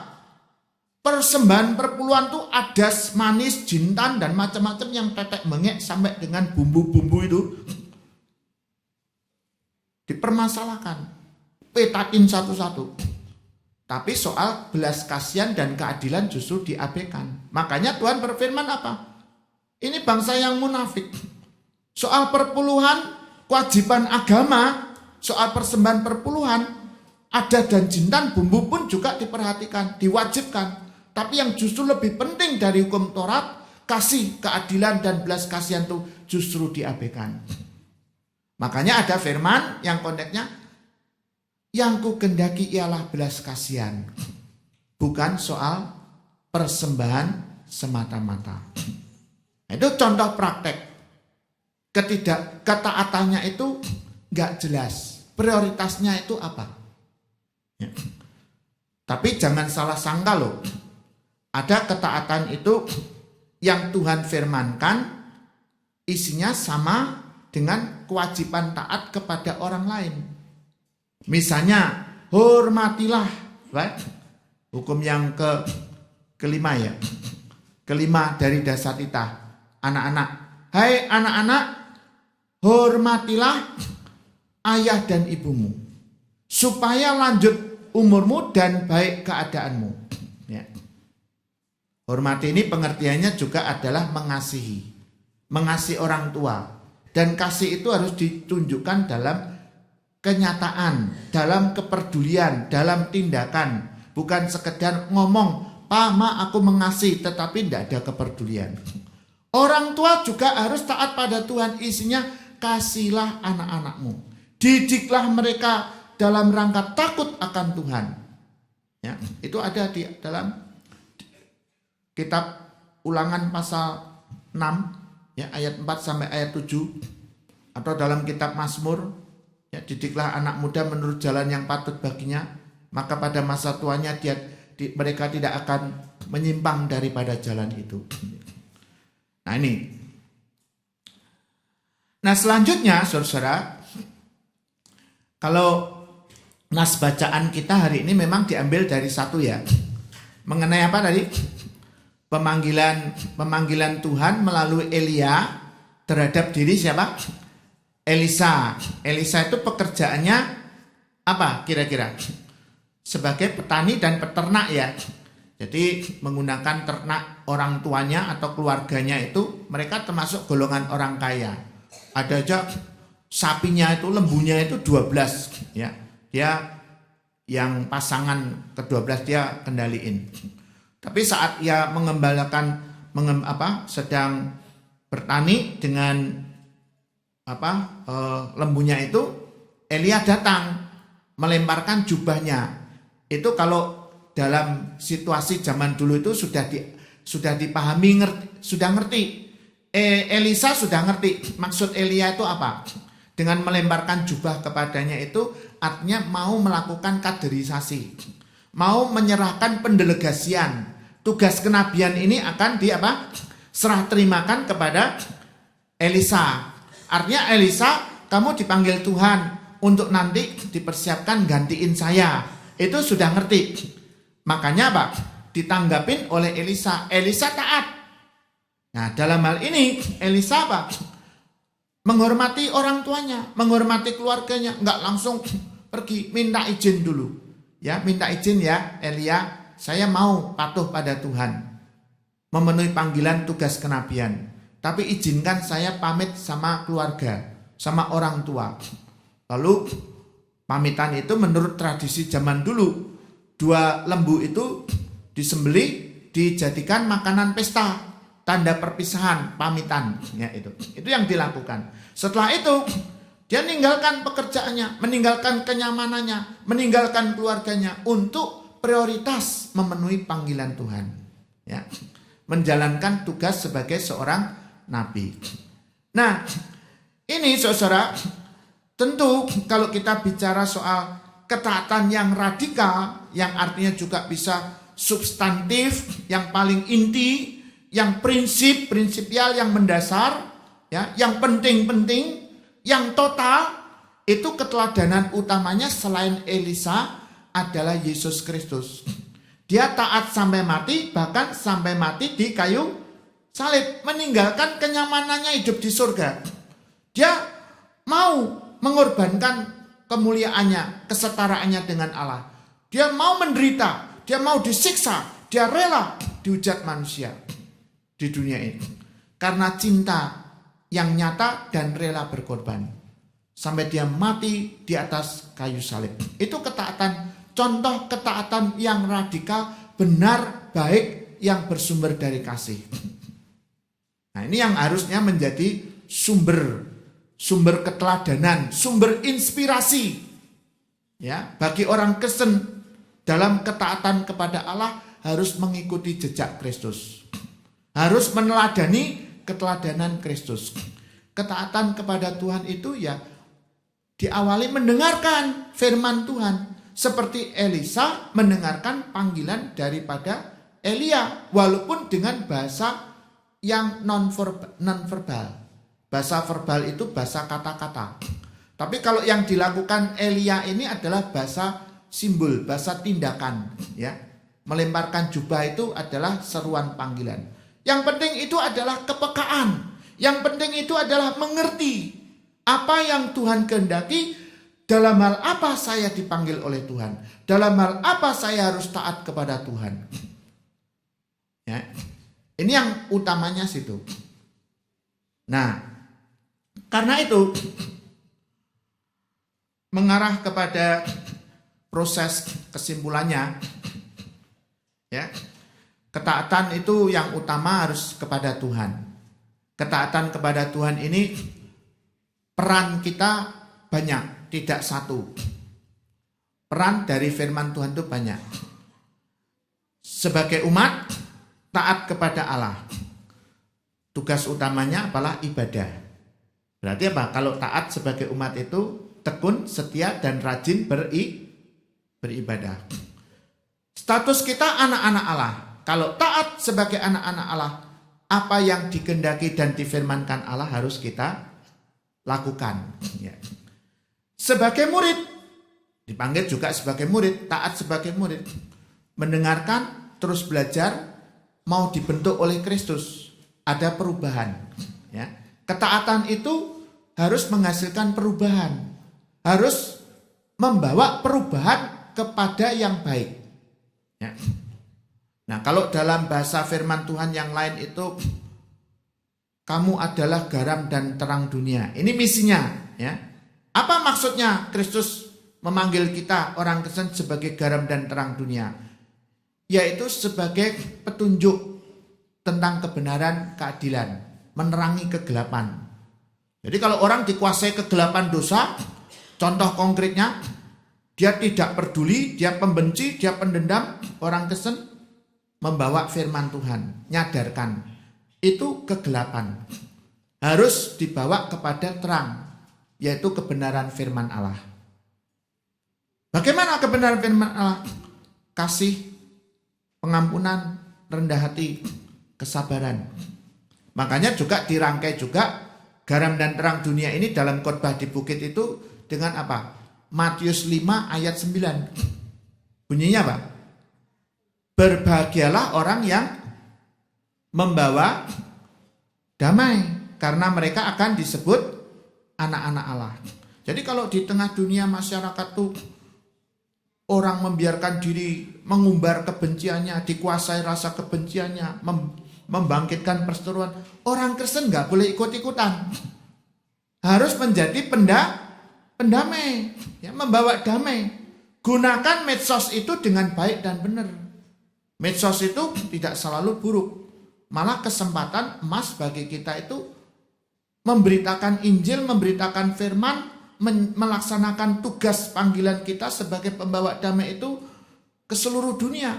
persembahan perpuluhan tuh adas, manis, jintan, dan macam-macam yang tetek bengek sampai dengan bumbu-bumbu itu dipermasalahkan, petakin satu-satu. Tapi soal belas kasihan dan keadilan justru diabaikan. Makanya Tuhan berfirman apa? Ini bangsa yang munafik. Soal perpuluhan, kewajiban agama, soal persembahan perpuluhan, adat dan jintan, bumbu pun juga diperhatikan, diwajibkan. Tapi yang justru lebih penting dari hukum Taurat, kasih, keadilan, dan belas kasihan itu justru diabaikan. Makanya ada firman yang konteksnya, yang ku kendaki ialah belas kasihan, bukan soal persembahan semata-mata. Itu contoh praktek. Ketaatannya itu gak jelas. Prioritasnya itu apa? Ya. Tapi jangan salah sangka loh. Ada ketaatan itu yang Tuhan firmankan, isinya sama dengan kewajiban taat kepada orang lain. Misalnya, hormatilah, right? Hukum yang kelima ya. Kelima dari Dasatita, anak-anak. Hai anak-anak, hormatilah ayah dan ibumu, supaya lanjut umurmu dan baik keadaanmu. Ya. Hormati ini pengertiannya juga adalah mengasihi. Mengasihi orang tua. Dan kasih itu harus ditunjukkan dalam kenyataan, dalam kepedulian, dalam tindakan. Bukan sekedar ngomong, "Pa, Ma, aku mengasihi," tetapi tidak ada kepedulian. Orang tua juga harus taat pada Tuhan, isinya kasihilah anak-anakmu. Didiklah mereka dalam rangka takut akan Tuhan. Ya, itu ada di dalam kitab Ulangan pasal 6, ya, ayat 4 sampai ayat 7, atau dalam kitab Mazmur, ya, didiklah anak muda menurut jalan yang patut baginya, maka pada masa tuanya mereka tidak akan menyimpang daripada jalan itu. Nah ini. Nah selanjutnya saudara, kalau nas bacaan kita hari ini memang diambil dari satu ya. Mengenai apa tadi? Pemanggilan Tuhan melalui Elia terhadap diri siapa? Elisa. Elisa itu pekerjaannya apa kira-kira? Sebagai petani dan peternak ya. Jadi menggunakan ternak orang tuanya atau keluarganya itu, mereka termasuk golongan orang kaya. Ada aja sapinya itu, lembunya itu 12 ya. Dia yang pasangan ke-12 dia kendaliin. Tapi saat ia sedang bertani dengan lembunya itu, Elia datang melemparkan jubahnya. Itu kalau dalam situasi zaman dulu itu sudah dipahami, sudah ngerti. Elisa sudah ngerti maksud Elia itu apa. Dengan melemparkan jubah kepadanya itu artinya mau melakukan kaderisasi, mau menyerahkan pendelegasian. Tugas kenabian ini akan serah terimakan kepada Elisa. Artinya Elisa, kamu dipanggil Tuhan untuk nanti dipersiapkan gantiin saya. Itu sudah ngerti. Makanya ditanggapin oleh Elisa. Elisa taat. Nah dalam hal ini Elisa menghormati orang tuanya, menghormati keluarganya, nggak langsung pergi, minta izin dulu. Ya, minta izin ya Elia, saya mau patuh pada Tuhan, memenuhi panggilan tugas kenabian. Tapi izinkan saya pamit sama keluarga, sama orang tua. Lalu pamitan itu menurut tradisi zaman dulu, 2 lembu itu disembelih, dijadikan makanan pesta, tanda perpisahan, pamitan, ya itu yang dilakukan. Setelah itu dia meninggalkan pekerjaannya, meninggalkan kenyamanannya, meninggalkan keluarganya untuk prioritas memenuhi panggilan Tuhan, ya, menjalankan tugas sebagai seorang nabi. Nah, ini saudara, tentu kalau kita bicara soal ketaatan yang radikal, yang artinya juga bisa substantif, yang paling inti, yang prinsipial, yang mendasar, ya, yang penting-penting, yang total, itu keteladanan utamanya selain Elisa adalah Yesus Kristus. Dia taat sampai mati, bahkan sampai mati di kayu salib, meninggalkan kenyamanannya hidup di surga. Dia mau mengorbankan kemuliaannya, kesetaraannya dengan Allah. Dia mau menderita, dia mau disiksa, dia rela dihujat manusia di dunia ini. Karena cinta yang nyata dan rela berkorban. Sampai dia mati di atas kayu salib. Itu ketaatan, contoh ketaatan yang radikal, benar, baik, yang bersumber dari kasih. Nah ini yang harusnya menjadi sumber sumber keteladanan, sumber inspirasi. Ya, bagi orang Kristen dalam ketaatan kepada Allah harus mengikuti jejak Kristus. Harus meneladani keteladanan Kristus. Ketaatan kepada Tuhan itu ya diawali mendengarkan firman Tuhan. Seperti Elisa mendengarkan panggilan daripada Elia, walaupun dengan bahasa yang non-verbal. Bahasa verbal itu bahasa kata-kata. Tapi kalau yang dilakukan Elia ini adalah bahasa simbol, bahasa tindakan. Ya, melemparkan jubah itu adalah seruan panggilan. Yang penting itu adalah kepekaan. Yang penting itu adalah mengerti apa yang Tuhan kehendaki. Dalam hal apa saya dipanggil oleh Tuhan? Dalam hal apa saya harus taat kepada Tuhan? Ya, ini yang utamanya situ. Nah, karena itu mengarah kepada proses kesimpulannya, ya, ketaatan itu yang utama harus kepada Tuhan. Ketaatan kepada Tuhan ini peran kita banyak, tidak satu. Peran dari firman Tuhan itu banyak. Sebagai umat, taat kepada Allah. Tugas utamanya adalah ibadah. Berarti apa? Kalau taat sebagai umat itu tekun, setia, dan rajin beribadah. Status kita anak-anak Allah. Kalau taat sebagai anak-anak Allah, apa yang dikehendaki dan difirmankan Allah harus kita lakukan. Ya. Sebagai murid, dipanggil juga sebagai murid, taat sebagai murid. Mendengarkan, terus belajar, mau dibentuk oleh Kristus. Ada perubahan. Ya. Ketaatan itu harus menghasilkan perubahan. Harus membawa perubahan kepada yang baik. Ya. Nah, kalau dalam bahasa firman Tuhan yang lain itu, kamu adalah garam dan terang dunia. Ini misinya. Ya. Apa maksudnya Kristus memanggil kita orang Kristen sebagai garam dan terang dunia? Yaitu sebagai petunjuk tentang kebenaran, keadilan, menerangi kegelapan. Jadi kalau orang dikuasai kegelapan dosa, contoh konkretnya, dia tidak peduli, dia pembenci, dia pendendam, orang Kristen membawa firman Tuhan, nyadarkan. Itu kegelapan. Harus dibawa kepada terang, yaitu kebenaran firman Allah. Bagaimana kebenaran firman Allah? Kasih, pengampunan, rendah hati, kesabaran. Makanya juga dirangkai juga garam dan terang dunia ini dalam khotbah di bukit itu dengan apa? Matius 5 ayat 9. Bunyinya apa? Berbahagialah orang yang membawa damai, karena mereka akan disebut anak-anak Allah. Jadi kalau di tengah dunia masyarakat tuh orang membiarkan diri mengumbar kebenciannya, dikuasai rasa kebenciannya, membangkitkan perseteruan, orang Kristen nggak boleh ikut-ikutan. Harus menjadi pendamai, ya, membawa damai. Gunakan medsos itu dengan baik dan benar. Medsos itu tidak selalu buruk, malah kesempatan emas bagi kita itu memberitakan Injil, memberitakan firman, melaksanakan tugas panggilan kita sebagai pembawa damai itu ke seluruh dunia.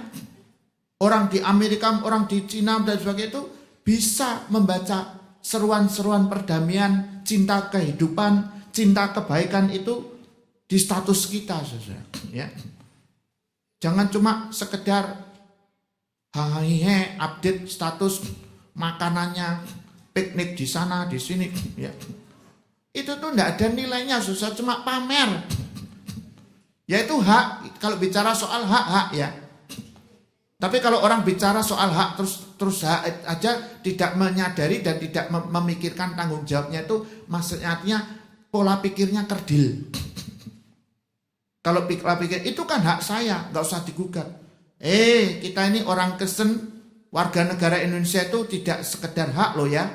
Orang di Amerika, orang di Cina dan sebagainya itu bisa membaca seruan-seruan perdamaian, cinta kehidupan, cinta kebaikan itu di status kita, saudara. Ya. Jangan cuma sekedar update status makanannya, piknik di sana, di sini, ya. Itu tuh enggak ada nilainya, susah, cuma pamer. Yaitu hak, kalau bicara soal hak ya. Tapi kalau orang bicara soal hak terus hak aja, tidak menyadari dan tidak memikirkan tanggung jawabnya, itu maksudnya artinya pola pikirnya kerdil. Kalau pola pikir itu kan hak saya, nggak usah digugat. Kita ini orang Kristen, warga negara Indonesia itu tidak sekedar hak loh ya.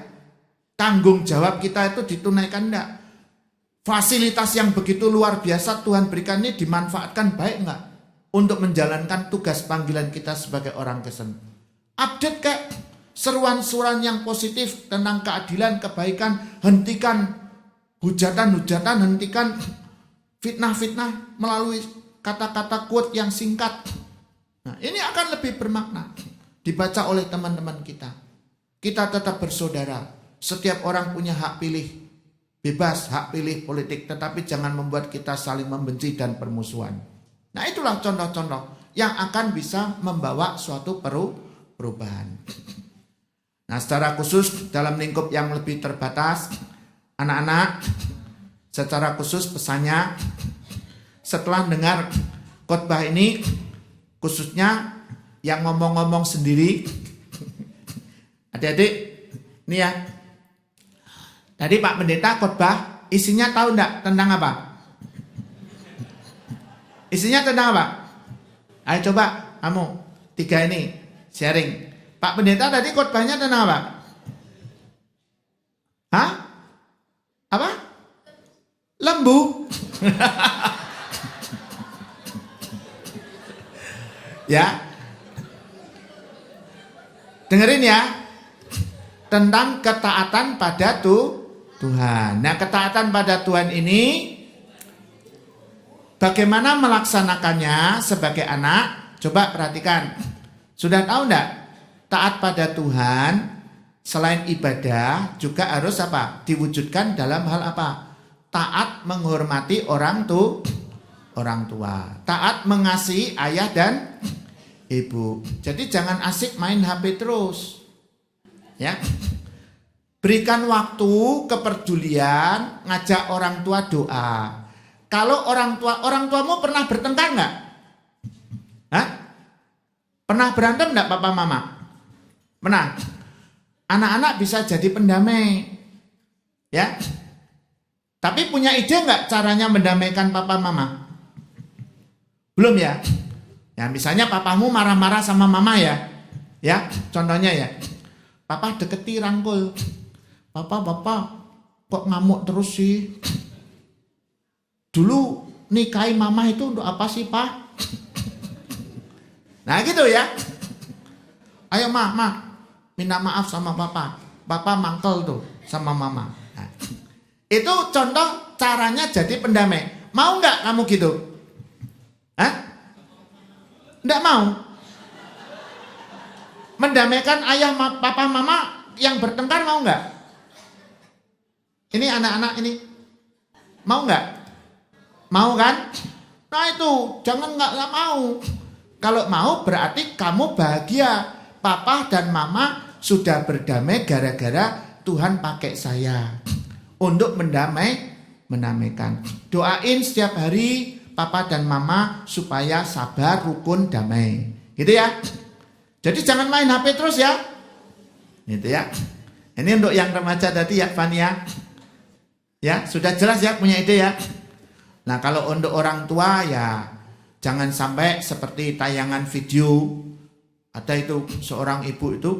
Tanggung jawab kita itu ditunaikan enggak? Fasilitas yang begitu luar biasa Tuhan berikan ini dimanfaatkan baik enggak? Untuk menjalankan tugas panggilan kita sebagai orang Kristen. Update kayak seruan-seruan yang positif tentang keadilan, kebaikan, hentikan hujatan-hujatan, hentikan fitnah-fitnah melalui kata-kata quote yang singkat. Nah, ini akan lebih bermakna dibaca oleh teman-teman kita. Kita tetap bersaudara. Setiap orang punya hak pilih. Bebas hak pilih politik, tetapi jangan membuat kita saling membenci dan permusuhan. Nah, itulah contoh-contoh yang akan bisa membawa suatu perubahan. Nah, secara khusus dalam lingkup yang lebih terbatas, anak-anak, secara khusus pesannya, setelah dengar khotbah ini, khususnya yang ngomong-ngomong sendiri, adik-adik, ini ya. Tadi Pak Pendeta khotbah, isinya tahu enggak tentang apa? Isinya tentang apa? Ayo coba kamu tiga ini sharing. Pak Pendeta tadi khotbahnya tentang apa? Hah? Apa? Lembu. Ya. Dengerin ya. Tentang ketaatan pada Tuhan. Nah, ketaatan pada Tuhan ini bagaimana melaksanakannya sebagai anak? Coba perhatikan. Sudah tahu enggak? Taat pada Tuhan selain ibadah juga harus apa? Diwujudkan dalam hal apa? Taat menghormati orang tua. Taat mengasihi ayah dan ibu. Jadi jangan asik main HP terus. Ya. Berikan waktu, kepedulian, ngajak orang tua doa. Kalau orang tuamu pernah bertengkar enggak? Hah? Pernah berantem enggak papa mama? Pernah. Anak-anak bisa jadi pendamai. Ya. Tapi punya ide enggak caranya mendamaikan papa mama? Belum ya? Ya, misalnya papamu marah-marah sama mama ya. Ya, contohnya ya. Papa deketi rangkul. Papa kok ngamuk terus sih? Dulu nikahi mama itu untuk apa sih, Pak? Nah, gitu ya. Ayo, Ma, minta maaf sama papa. Papa mangkel tuh sama mama. Nah, itu contoh caranya jadi pendamai. Mau nggak kamu gitu? Hah? Nggak mau? Mendamaikan ayah, papa, mama yang bertengkar mau nggak? Ini anak-anak ini mau nggak? Mau kan? Nah itu jangan nggak mau. Kalau mau berarti kamu bahagia. Papa dan mama sudah berdamai gara-gara Tuhan pakai saya untuk mendamaikan. Doain setiap hari papa dan mama supaya sabar, rukun, damai. Gitu ya. Jadi jangan main HP terus ya. Gitu ya. Ini untuk yang remaja tadi ya, Fania. Ya, sudah jelas ya, punya ide ya. Nah, kalau untuk orang tua ya jangan sampai seperti tayangan video. Ada itu seorang ibu itu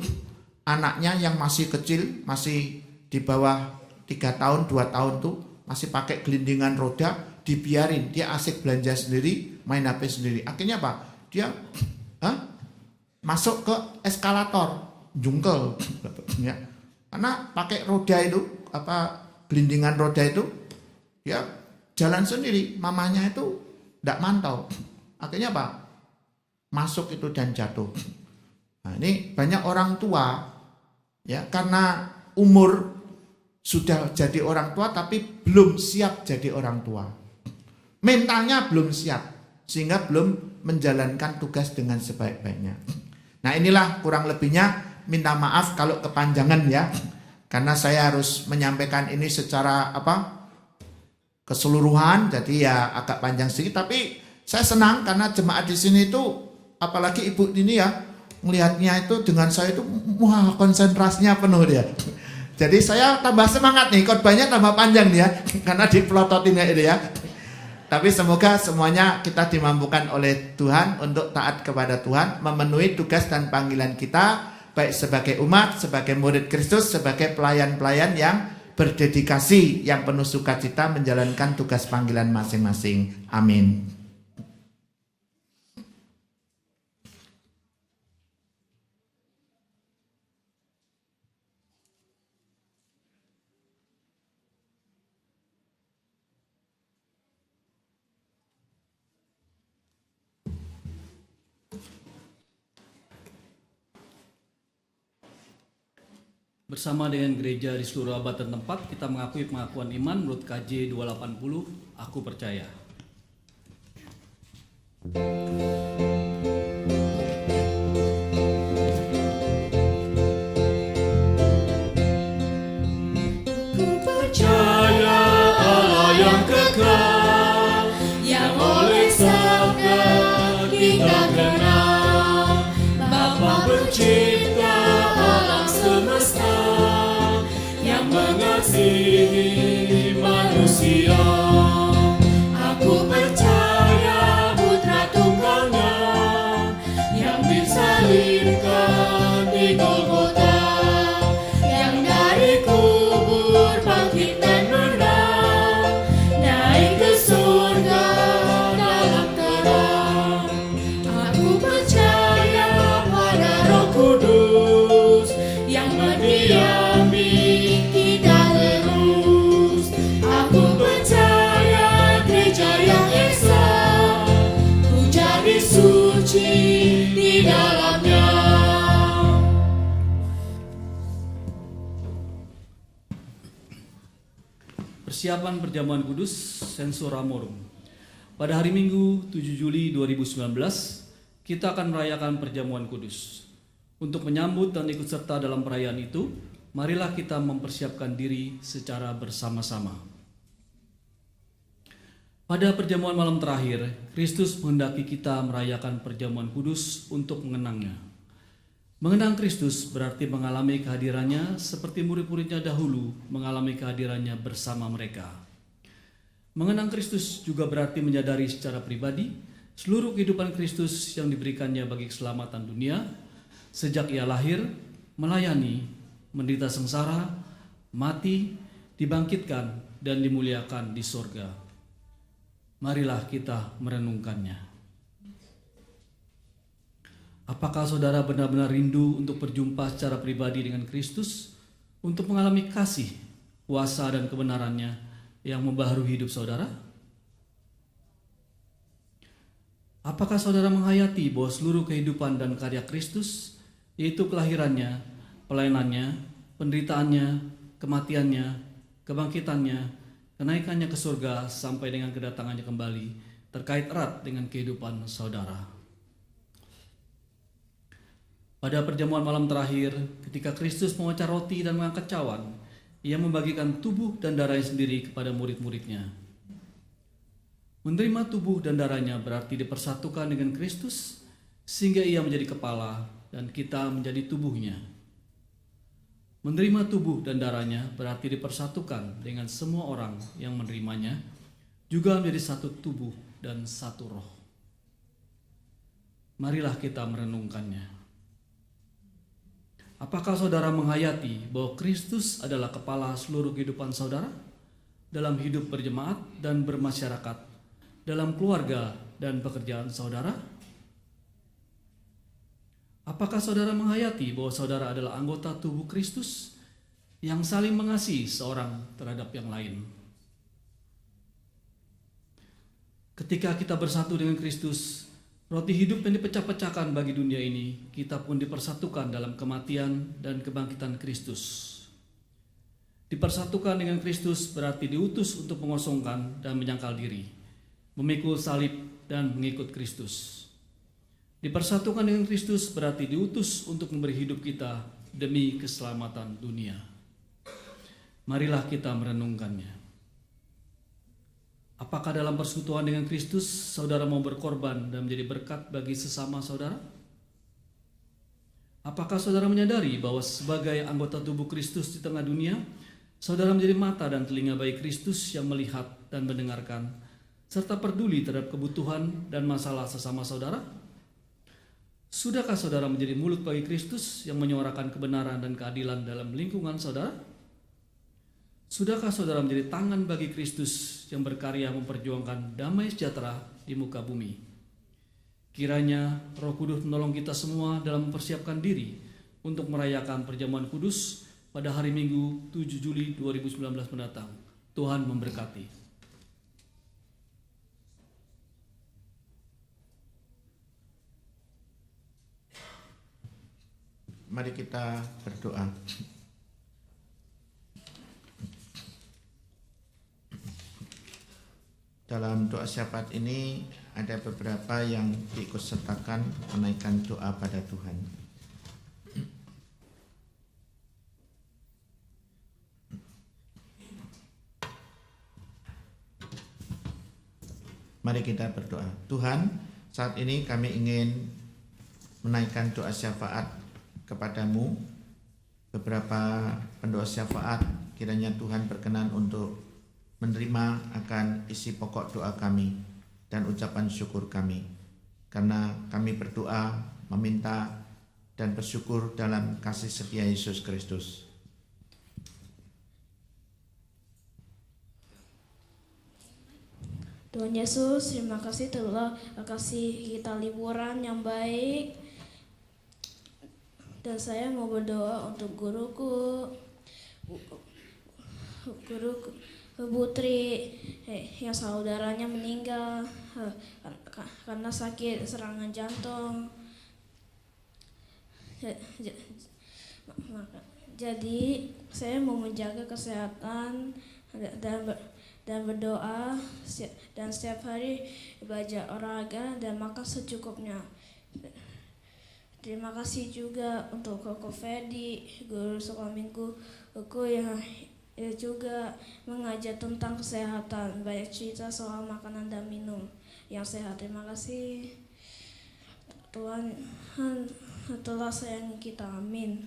anaknya yang masih kecil, masih di bawah 3 tahun, 2 tahun tuh masih pakai gelindingan roda, dibiarin, dia asik belanja sendiri, main HP sendiri. Akhirnya apa? Dia masuk ke eskalator, jungkel ya. Karena pakai roda itu gelindingan roda itu ya jalan sendiri, mamanya itu tidak mantau. Akhirnya apa? Masuk itu dan jatuh. Nah, ini banyak orang tua ya karena umur sudah jadi orang tua tapi belum siap jadi orang tua. Mentalnya belum siap sehingga belum menjalankan tugas dengan sebaik-baiknya. Nah, inilah kurang lebihnya, minta maaf kalau kepanjangan ya. Karena saya harus menyampaikan ini secara keseluruhan, jadi ya agak panjang sedikit. Tapi saya senang karena jemaat di sini itu, apalagi ibu ini ya, melihatnya itu dengan saya itu, wah konsentrasinya penuh dia. Jadi saya tambah semangat nih, khotbahnya tambah panjang nih ya, karena dipelototinnya itu ya. Tapi semoga semuanya kita dimampukan oleh Tuhan untuk taat kepada Tuhan, memenuhi tugas dan panggilan kita, baik sebagai umat, sebagai murid Kristus, sebagai pelayan-pelayan yang berdedikasi, yang penuh sukacita menjalankan tugas panggilan masing-masing. Amin. Bersama dengan gereja di seluruh abad dan tempat, kita mengakui pengakuan iman menurut KJ 280, aku percaya. Ku percaya Allah yang kekal, yang oleh sabda kita kenal. Bapa pencipta alam semesta, yang mengasihi manusia. Aku percaya Putra Tunggalnya, yang disalibkan di Golgota, yang dari kubur bangkit dan menang, naik ke surga dalam terang. Aku percaya pada Roh Kudus, yang mendiami kita terus. Aku percaya gereja yang esa, ku jadi suci di dalamnya. Persiapan perjamuan kudus Sensura Morum. Pada hari Minggu 7 Juli 2019, kita akan merayakan perjamuan kudus. Untuk menyambut dan ikut serta dalam perayaan itu, marilah kita mempersiapkan diri secara bersama-sama. Pada perjamuan malam terakhir, Kristus menghendaki kita merayakan perjamuan kudus untuk mengenangnya. Mengenang Kristus berarti mengalami kehadirannya seperti murid-muridnya dahulu mengalami kehadirannya bersama mereka. Mengenang Kristus juga berarti menyadari secara pribadi seluruh kehidupan Kristus yang diberikannya bagi keselamatan dunia, sejak ia lahir, melayani, menderita sengsara, mati, dibangkitkan, dan dimuliakan di sorga. Marilah kita merenungkannya. Apakah saudara benar-benar rindu untuk berjumpa secara pribadi dengan Kristus, untuk mengalami kasih, kuasa, dan kebenarannya yang membaharui hidup saudara? Apakah saudara menghayati bahwa seluruh kehidupan dan karya Kristus, yaitu kelahirannya, pelayanannya, penderitaannya, kematiannya, kebangkitannya, kenaikannya ke surga sampai dengan kedatangannya kembali, terkait erat dengan kehidupan saudara? Pada perjamuan malam terakhir, ketika Kristus memecah roti dan mengangkat cawan, ia membagikan tubuh dan darahnya sendiri kepada murid-muridnya. Menerima tubuh dan darahnya berarti dipersatukan dengan Kristus, sehingga ia menjadi kepala dan kita menjadi tubuhnya. Menerima tubuh dan darahnya berarti dipersatukan dengan semua orang yang menerimanya, juga menjadi satu tubuh dan satu roh. Marilah kita merenungkannya. Apakah saudara menghayati bahwa Kristus adalah kepala seluruh kehidupan saudara dalam hidup berjemaat dan bermasyarakat, dalam keluarga dan pekerjaan saudara? Apakah saudara menghayati bahwa saudara adalah anggota tubuh Kristus yang saling mengasihi seorang terhadap yang lain? Ketika kita bersatu dengan Kristus, roti hidup yang dipecah-pecahkan bagi dunia ini, kita pun dipersatukan dalam kematian dan kebangkitan Kristus. Dipersatukan dengan Kristus berarti diutus untuk mengosongkan dan menyangkal diri, memikul salib dan mengikut Kristus. Dipersatukan dengan Kristus berarti diutus untuk memberi hidup kita demi keselamatan dunia. Marilah kita merenungkannya. Apakah dalam persekutuan dengan Kristus, saudara mau berkorban dan menjadi berkat bagi sesama saudara? Apakah saudara menyadari bahwa sebagai anggota tubuh Kristus di tengah dunia, saudara menjadi mata dan telinga bagi Kristus yang melihat dan mendengarkan, serta peduli terhadap kebutuhan dan masalah sesama saudara? Sudahkah saudara menjadi mulut bagi Kristus yang menyuarakan kebenaran dan keadilan dalam lingkungan saudara? Sudahkah saudara menjadi tangan bagi Kristus yang berkarya memperjuangkan damai sejahtera di muka bumi? Kiranya Roh Kudus menolong kita semua dalam mempersiapkan diri untuk merayakan perjamuan kudus pada hari Minggu 7 Juli 2019 mendatang. Tuhan memberkati. Mari kita berdoa. dalam doa syafaat ini ada beberapa yang diikutsertakan menaikkan doa pada Tuhan. Mari kita berdoa. Tuhan, saat ini kami ingin menaikkan doa syafaat kepadamu. Beberapa pendoa syafaat kiranya Tuhan berkenan untuk menerima akan isi pokok doa kami dan ucapan syukur kami. Karena kami berdoa, meminta, dan bersyukur dalam kasih setia Yesus Kristus. Tuhan Yesus, terima kasih telah kasih kita liburan yang baik. Dan saya mau berdoa untuk guruku Putri yang saudaranya meninggal karena sakit serangan jantung. Jadi saya mau menjaga kesehatan dan berdoa dan setiap hari belajar olahraga dan makan secukupnya. Terima kasih juga untuk Koko Fedi, guru sekolah minggu aku yang juga mengajar tentang kesehatan, banyak cerita soal makanan dan minum yang sehat. Terima kasih Tuhan telah sayangi kita, amin.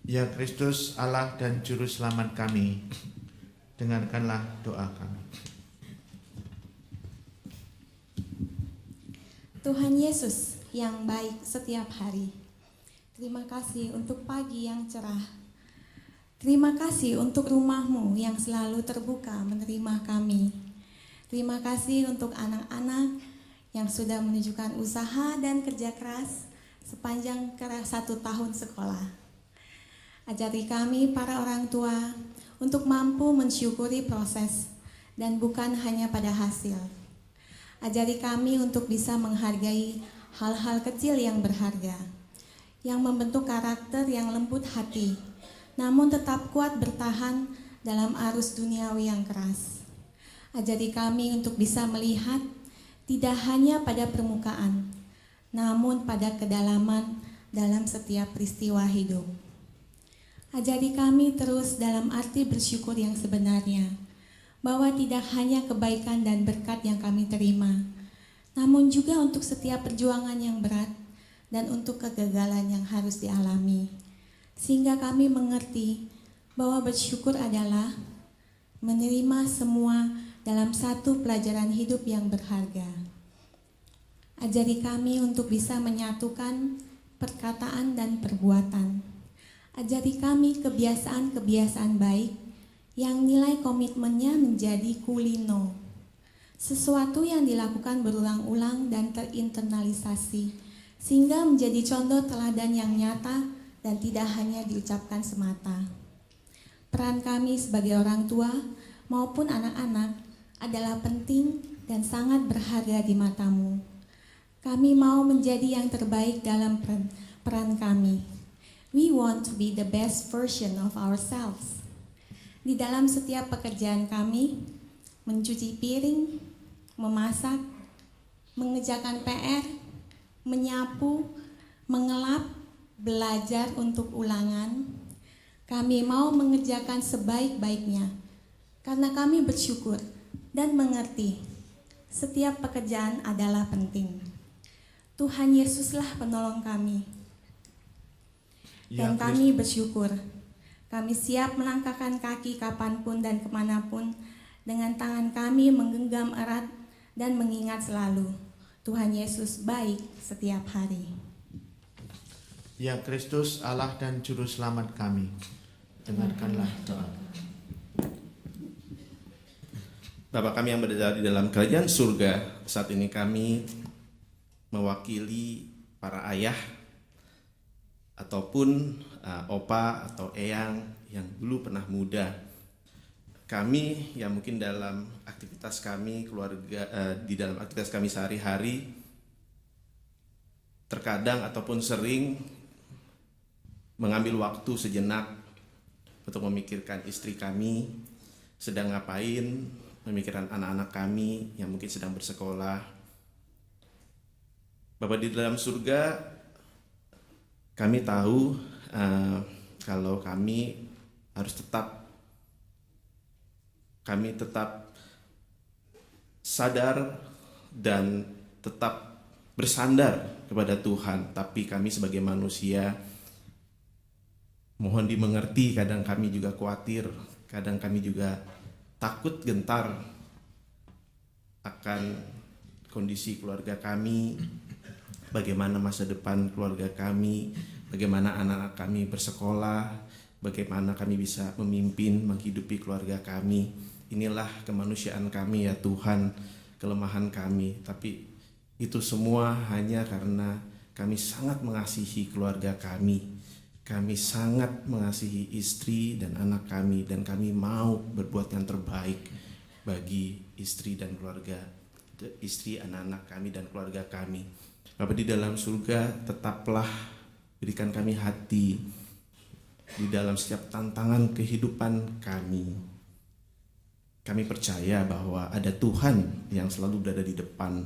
Ya Kristus, Allah dan Juru Selamat kami, dengarkanlah doa kami. Tuhan Yesus yang baik setiap hari, terima kasih untuk pagi yang cerah. Terima kasih untuk rumah-Mu yang selalu terbuka menerima kami. Terima kasih untuk anak-anak yang sudah menunjukkan usaha dan kerja keras sepanjang 1 tahun sekolah. Ajari kami para orang tua untuk mampu mensyukuri proses dan bukan hanya pada hasil. Ajari kami untuk bisa menghargai hal-hal kecil yang berharga, yang membentuk karakter yang lembut hati, namun tetap kuat bertahan dalam arus duniawi yang keras. Ajari kami untuk bisa melihat tidak hanya pada permukaan, namun pada kedalaman dalam setiap peristiwa hidup. Ajari kami terus dalam arti bersyukur yang sebenarnya, bahwa tidak hanya kebaikan dan berkat yang kami terima, namun juga untuk setiap perjuangan yang berat dan untuk kegagalan yang harus dialami. Sehingga kami mengerti bahwa bersyukur adalah menerima semua dalam satu pelajaran hidup yang berharga. Ajari kami untuk bisa menyatukan perkataan dan perbuatan. Ajari kami kebiasaan-kebiasaan baik yang nilai komitmennya menjadi kulino. Sesuatu yang dilakukan berulang-ulang dan terinternalisasi, sehingga menjadi contoh teladan yang nyata dan tidak hanya diucapkan semata. Peran kami sebagai orang tua maupun anak-anak adalah penting dan sangat berharga di mata-Mu. Kami mau menjadi yang terbaik dalam peran kami. We want to be the best version of ourselves. Di dalam setiap pekerjaan kami, mencuci piring, memasak, mengerjakan PR, menyapu, mengelap, belajar untuk ulangan, kami mau mengerjakan sebaik-baiknya karena kami bersyukur dan mengerti setiap pekerjaan adalah penting. Tuhan Yesuslah penolong kami. Dan kami bersyukur, kami siap melangkahkan kaki kapanpun dan kemanapun dengan tangan kami menggenggam erat dan mengingat selalu, Tuhan Yesus baik setiap hari. Ya Kristus, Allah dan Juru Selamat kami, dengarkanlah doa. Bapa kami yang berada di dalam kerajaan surga, saat ini kami mewakili para ayah ataupun opa atau eyang yang dulu pernah muda. Kami yang mungkin dalam aktivitas kami keluarga, di dalam aktivitas kami sehari-hari terkadang ataupun sering mengambil waktu sejenak untuk memikirkan istri kami sedang ngapain, memikirkan anak-anak kami yang mungkin sedang bersekolah. Bapa di dalam surga, kami tahu kalau kami harus tetap sadar dan tetap bersandar kepada Tuhan. Tapi kami sebagai manusia, mohon dimengerti, kadang kami juga khawatir, kadang kami juga takut gentar akan kondisi keluarga kami, bagaimana masa depan keluarga kami, bagaimana anak-anak kami bersekolah, bagaimana kami bisa memimpin, menghidupi keluarga kami. Inilah kemanusiaan kami ya Tuhan, kelemahan kami. Tapi itu semua hanya karena kami sangat mengasihi keluarga kami. Kami sangat mengasihi istri dan anak kami, dan kami mau berbuat yang terbaik bagi istri dan keluarga, istri, anak-anak kami dan keluarga kami. Bapa di dalam surga, tetaplah berikan kami hati di dalam setiap tantangan kehidupan kami. Kami percaya bahwa ada Tuhan yang selalu berada di depan,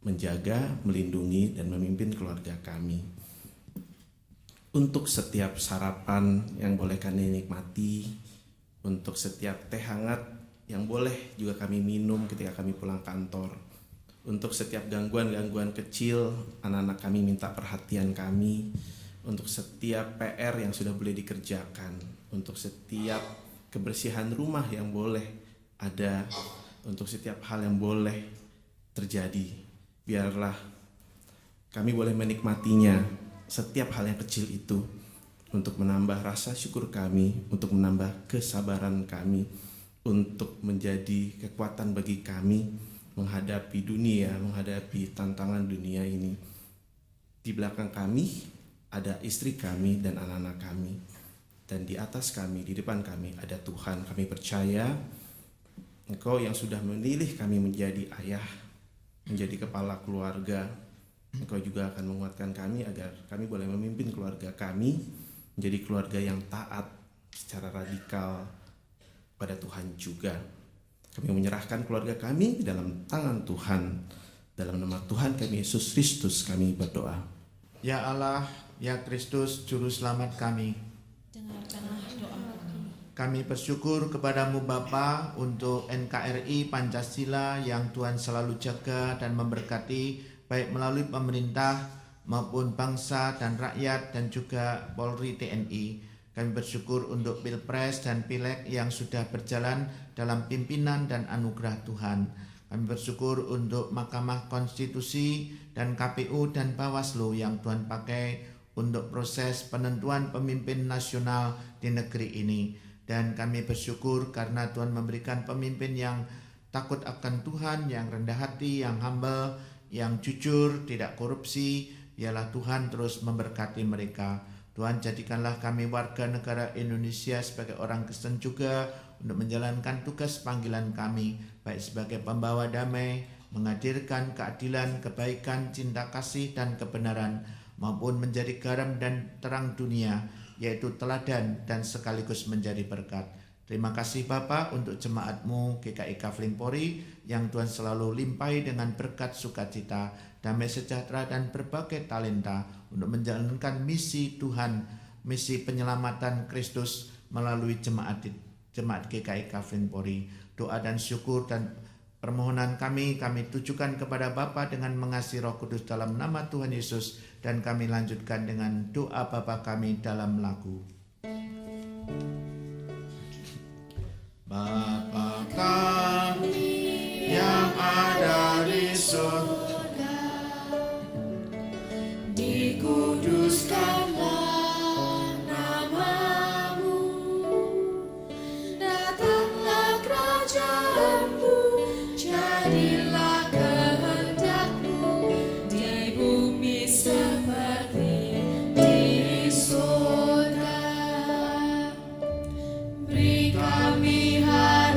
menjaga, melindungi, dan memimpin keluarga kami. Untuk setiap sarapan yang boleh kami nikmati, untuk setiap teh hangat yang boleh juga kami minum ketika kami pulang kantor, untuk setiap gangguan-gangguan kecil, anak-anak kami minta perhatian kami, untuk setiap PR yang sudah boleh dikerjakan, untuk setiap kebersihan rumah yang boleh ada, untuk setiap hal yang boleh terjadi, biarlah kami boleh menikmatinya, setiap hal yang kecil itu, untuk menambah rasa syukur kami, untuk menambah kesabaran kami, untuk menjadi kekuatan bagi kami menghadapi dunia, menghadapi tantangan dunia ini. Di belakang kami ada istri kami dan anak-anak kami, dan di atas kami, di depan kami ada Tuhan. Kami percaya Engkau yang sudah memilih kami menjadi ayah, menjadi kepala keluarga, Engkau juga akan menguatkan kami agar kami boleh memimpin keluarga kami menjadi keluarga yang taat secara radikal pada Tuhan juga. Kami menyerahkan keluarga kami di dalam tangan Tuhan. Dalam nama Tuhan kami Yesus Kristus kami berdoa. Ya Allah, ya Kristus, Juru Selamat kami, Dengarkanlah doa kami. kami bersyukur kepadamu Bapa untuk NKRI Pancasila yang Tuhan selalu jaga dan memberkati, baik melalui pemerintah maupun bangsa dan rakyat dan juga Polri TNI. Kami bersyukur untuk Pilpres dan Pileg yang sudah berjalan dalam pimpinan dan anugerah Tuhan. Kami bersyukur untuk Mahkamah Konstitusi dan KPU dan Bawaslu yang Tuhan pakai untuk proses penentuan pemimpin nasional di negeri ini. Dan kami bersyukur karena Tuhan memberikan pemimpin yang takut akan Tuhan, yang rendah hati, yang humble, yang jujur, tidak korupsi. Biarlah Tuhan terus memberkati mereka. Tuhan, jadikanlah kami warga negara Indonesia sebagai orang Kristen juga untuk menjalankan tugas panggilan kami, baik sebagai pembawa damai, menghadirkan keadilan, kebaikan, cinta kasih, dan kebenaran, maupun menjadi garam dan terang dunia, yaitu teladan dan sekaligus menjadi berkat. Terima kasih Bapa untuk jemaat-Mu GKI Kafling Polri yang Tuhan selalu limpahi dengan berkat sukacita, damai sejahtera dan berbagai talenta untuk menjalankan misi Tuhan, misi penyelamatan Kristus melalui jemaat GKI Kafling Polri. Doa dan syukur dan permohonan kami tujukan kepada Bapa dengan mengasihi Roh Kudus dalam nama Tuhan Yesus, dan kami lanjutkan dengan doa Bapa kami dalam lagu. Bapa kami yang ada di surga, dikuduskanlah nama-Mu, datanglah kerajaan-Mu, jadilah kehendak-Mu di bumi seperti di surga. Beri kami hari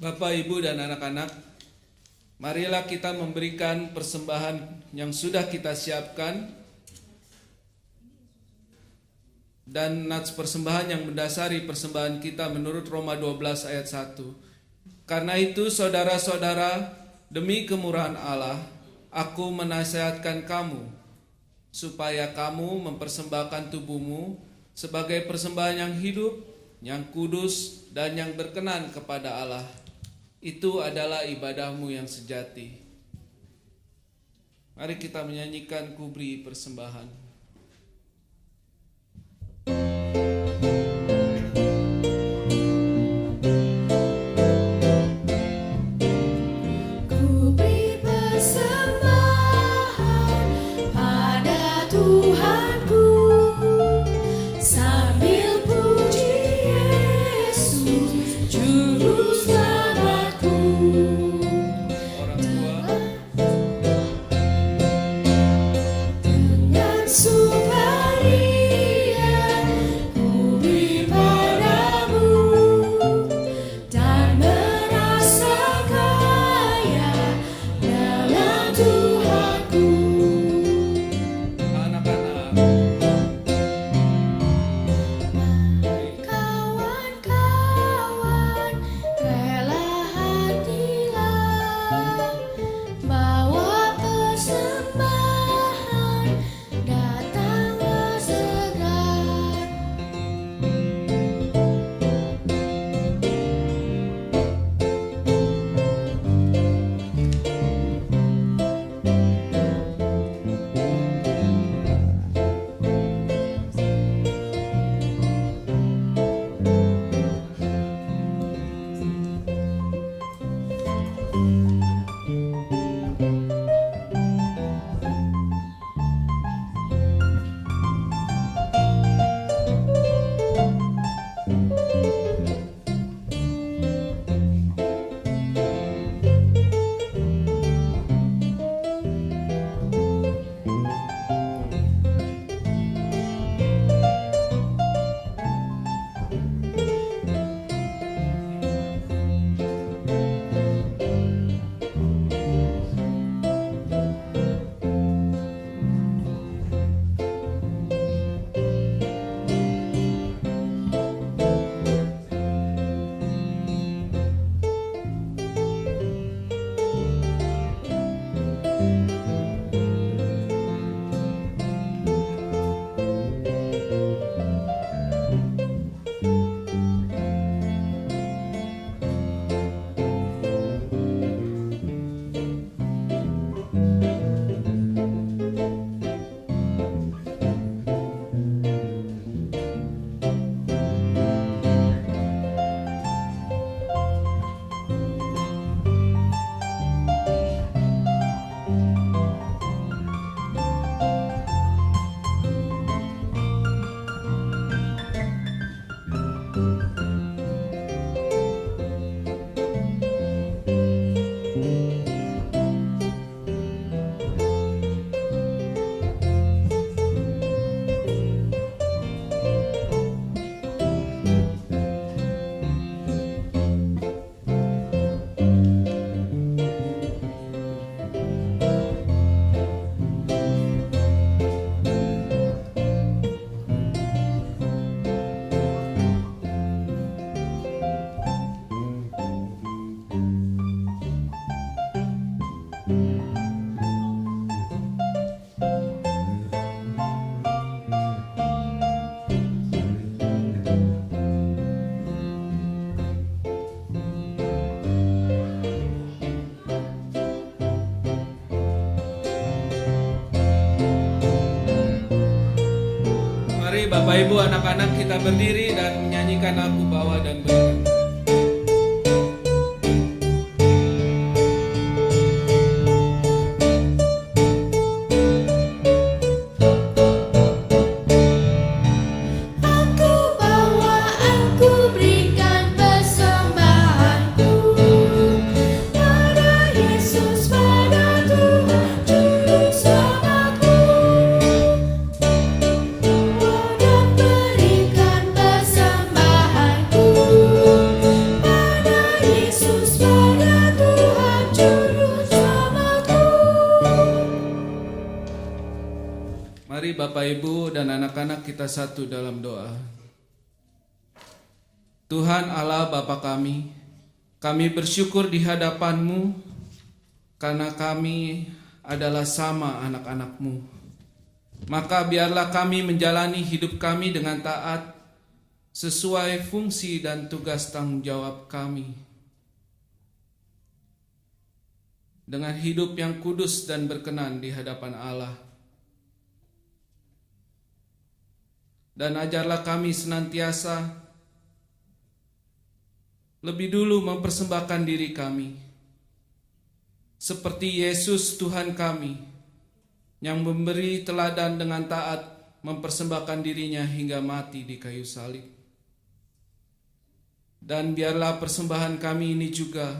Bapak, Ibu, dan anak-anak, marilah kita memberikan persembahan yang sudah kita siapkan dan nats persembahan yang mendasari persembahan kita menurut Roma 12 ayat 1. Karena itu saudara-saudara, demi kemurahan Allah, aku menasihatkan kamu supaya kamu mempersembahkan tubuhmu sebagai persembahan yang hidup, yang kudus, dan yang berkenan kepada Allah. Itu adalah ibadahmu yang sejati. Mari kita menyanyikan Kuberi Persembahan. Ku beri persembahan pada Tuhanku sambil puji Yesus Juru Selamatku. Orang tua, Dengan sukaria ku beri padamu dan merasa kaya dalam Tuhanku. anak-anak, Kawan-kawan, rela hatilah bawa persembahan, datanglah segera. mari Bapak, Ibu, anak-anak kita berdiri dan menyanyikan Aku Bawa dan Berikan. Aku bawa, aku berikan persembahanku pada Yesus, pada Tuhan Juru Selamatku. Dan berikan persembahanku Bapak, Ibu, dan anak-anak kita satu dalam doa. Tuhan Allah Bapa kami bersyukur di hadapan-Mu karena kami adalah sama anak-anak-Mu. Maka biarlah kami menjalani hidup kami dengan taat sesuai fungsi dan tugas tanggung jawab kami. Dengan hidup yang kudus dan berkenan di hadapan Allah. Dan ajarlah kami senantiasa lebih dulu mempersembahkan diri kami seperti Yesus Tuhan kami yang memberi teladan dengan taat mempersembahkan dirinya hingga mati di kayu salib. Dan biarlah persembahan kami ini juga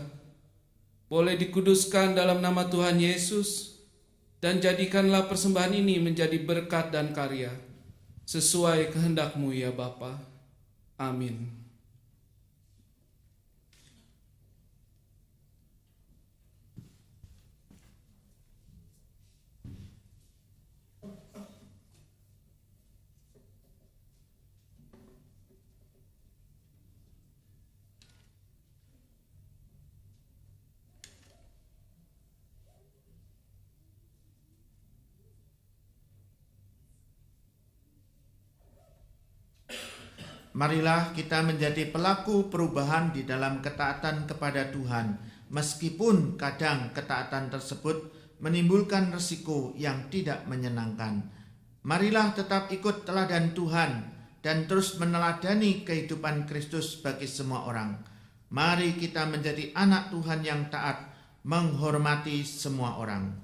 boleh dikuduskan dalam nama Tuhan Yesus, dan jadikanlah persembahan ini menjadi berkat dan karya sesuai kehendak-Mu ya Bapa. Amin. Marilah kita menjadi pelaku perubahan di dalam ketaatan kepada Tuhan, meskipun kadang ketaatan tersebut menimbulkan resiko yang tidak menyenangkan. Marilah tetap ikut teladan Tuhan dan terus meneladani kehidupan Kristus bagi semua orang. Mari kita menjadi anak Tuhan yang taat, menghormati semua orang.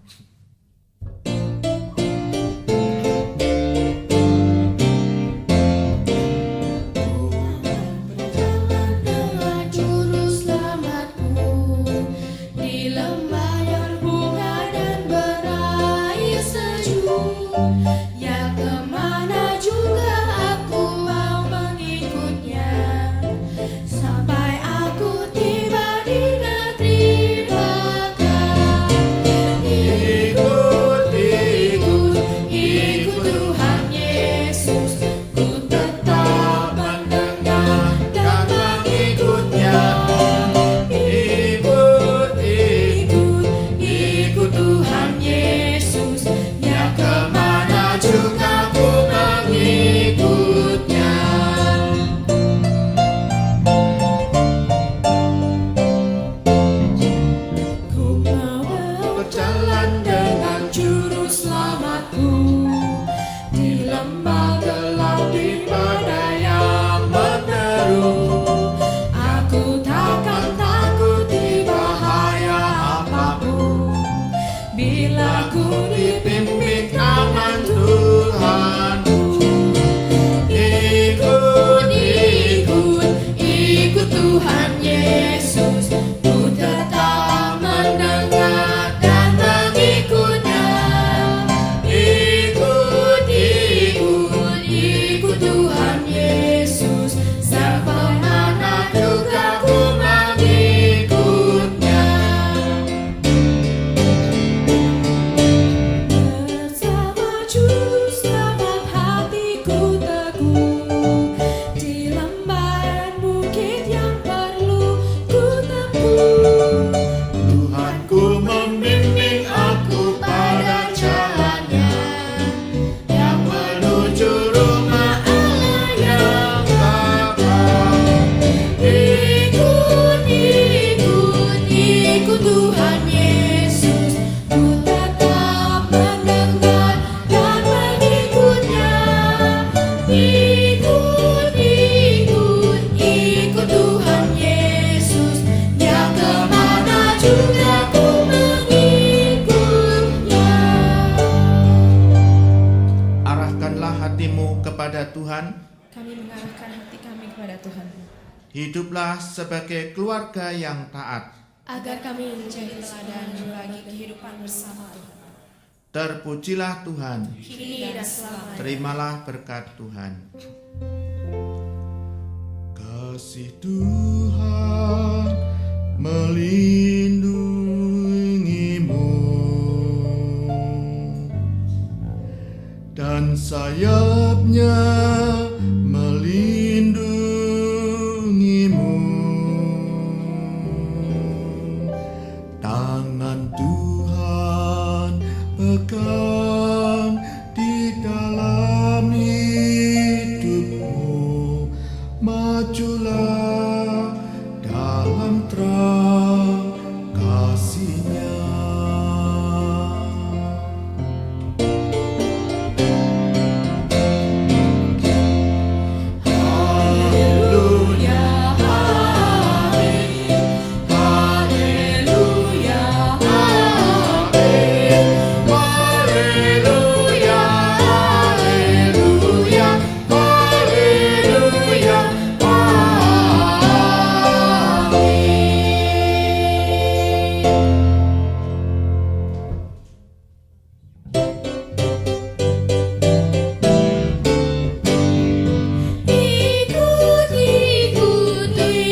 Ya kemana juga aku mau mengikutnya, sampai aku tiba di negeri bakal. Ikut Tuhan Yesus, ku tetap mendengar dan mengikutnya. Ikut Tuhan Yesus, ya kemana juga ku mengikutnya. Ku mau berjalan dengan juru selamatku di lembah gelap, di badai yang menderu. Aku takkan takuti bahaya apapun, bila ku dipimpin tangan Tuhanku. Ikut Tuhan Yesus, ku tetap mendengar dan mengikutnya. Ikut Tuhan Yesus, sampai mana juga ku mengikutnya. Bersama Juru Selamat hatiku teguh, di lembah dan bukit yang perlu ku tempuh. Tuhanku membimbing aku pada jalannya, yang menuju rumah Allah yang kekal. Ikut Tuhan Yesus, ku tetap mendengar dan mengikutnya. Ikut Tuhan Yesus, ya kemana juga ku mengikutnya. Arahkanlah hatimu kepada Tuhan. Kami mengarahkan hati kami kepada Tuhan, Hiduplah sebagai keluarga yang taat. agar kami menjadi teladan bagi kehidupan bersama Tuhan, Terpujilah Tuhan. kini dan selamanya. Terimalah berkat Tuhan. Kasih Tuhan melindungimu dan sayapnya melindungimu. Tangan Tuhan pegang di dalam hidupmu. Majulah dalam terang kasih-Nya.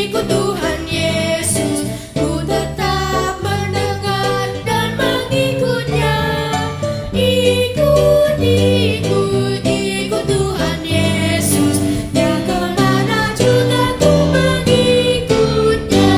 Ikut Tuhan Yesus, ku tetap mendengar dan mengikutnya. Ikut Tuhan Yesus, Dia kemana juga ku mengikutnya.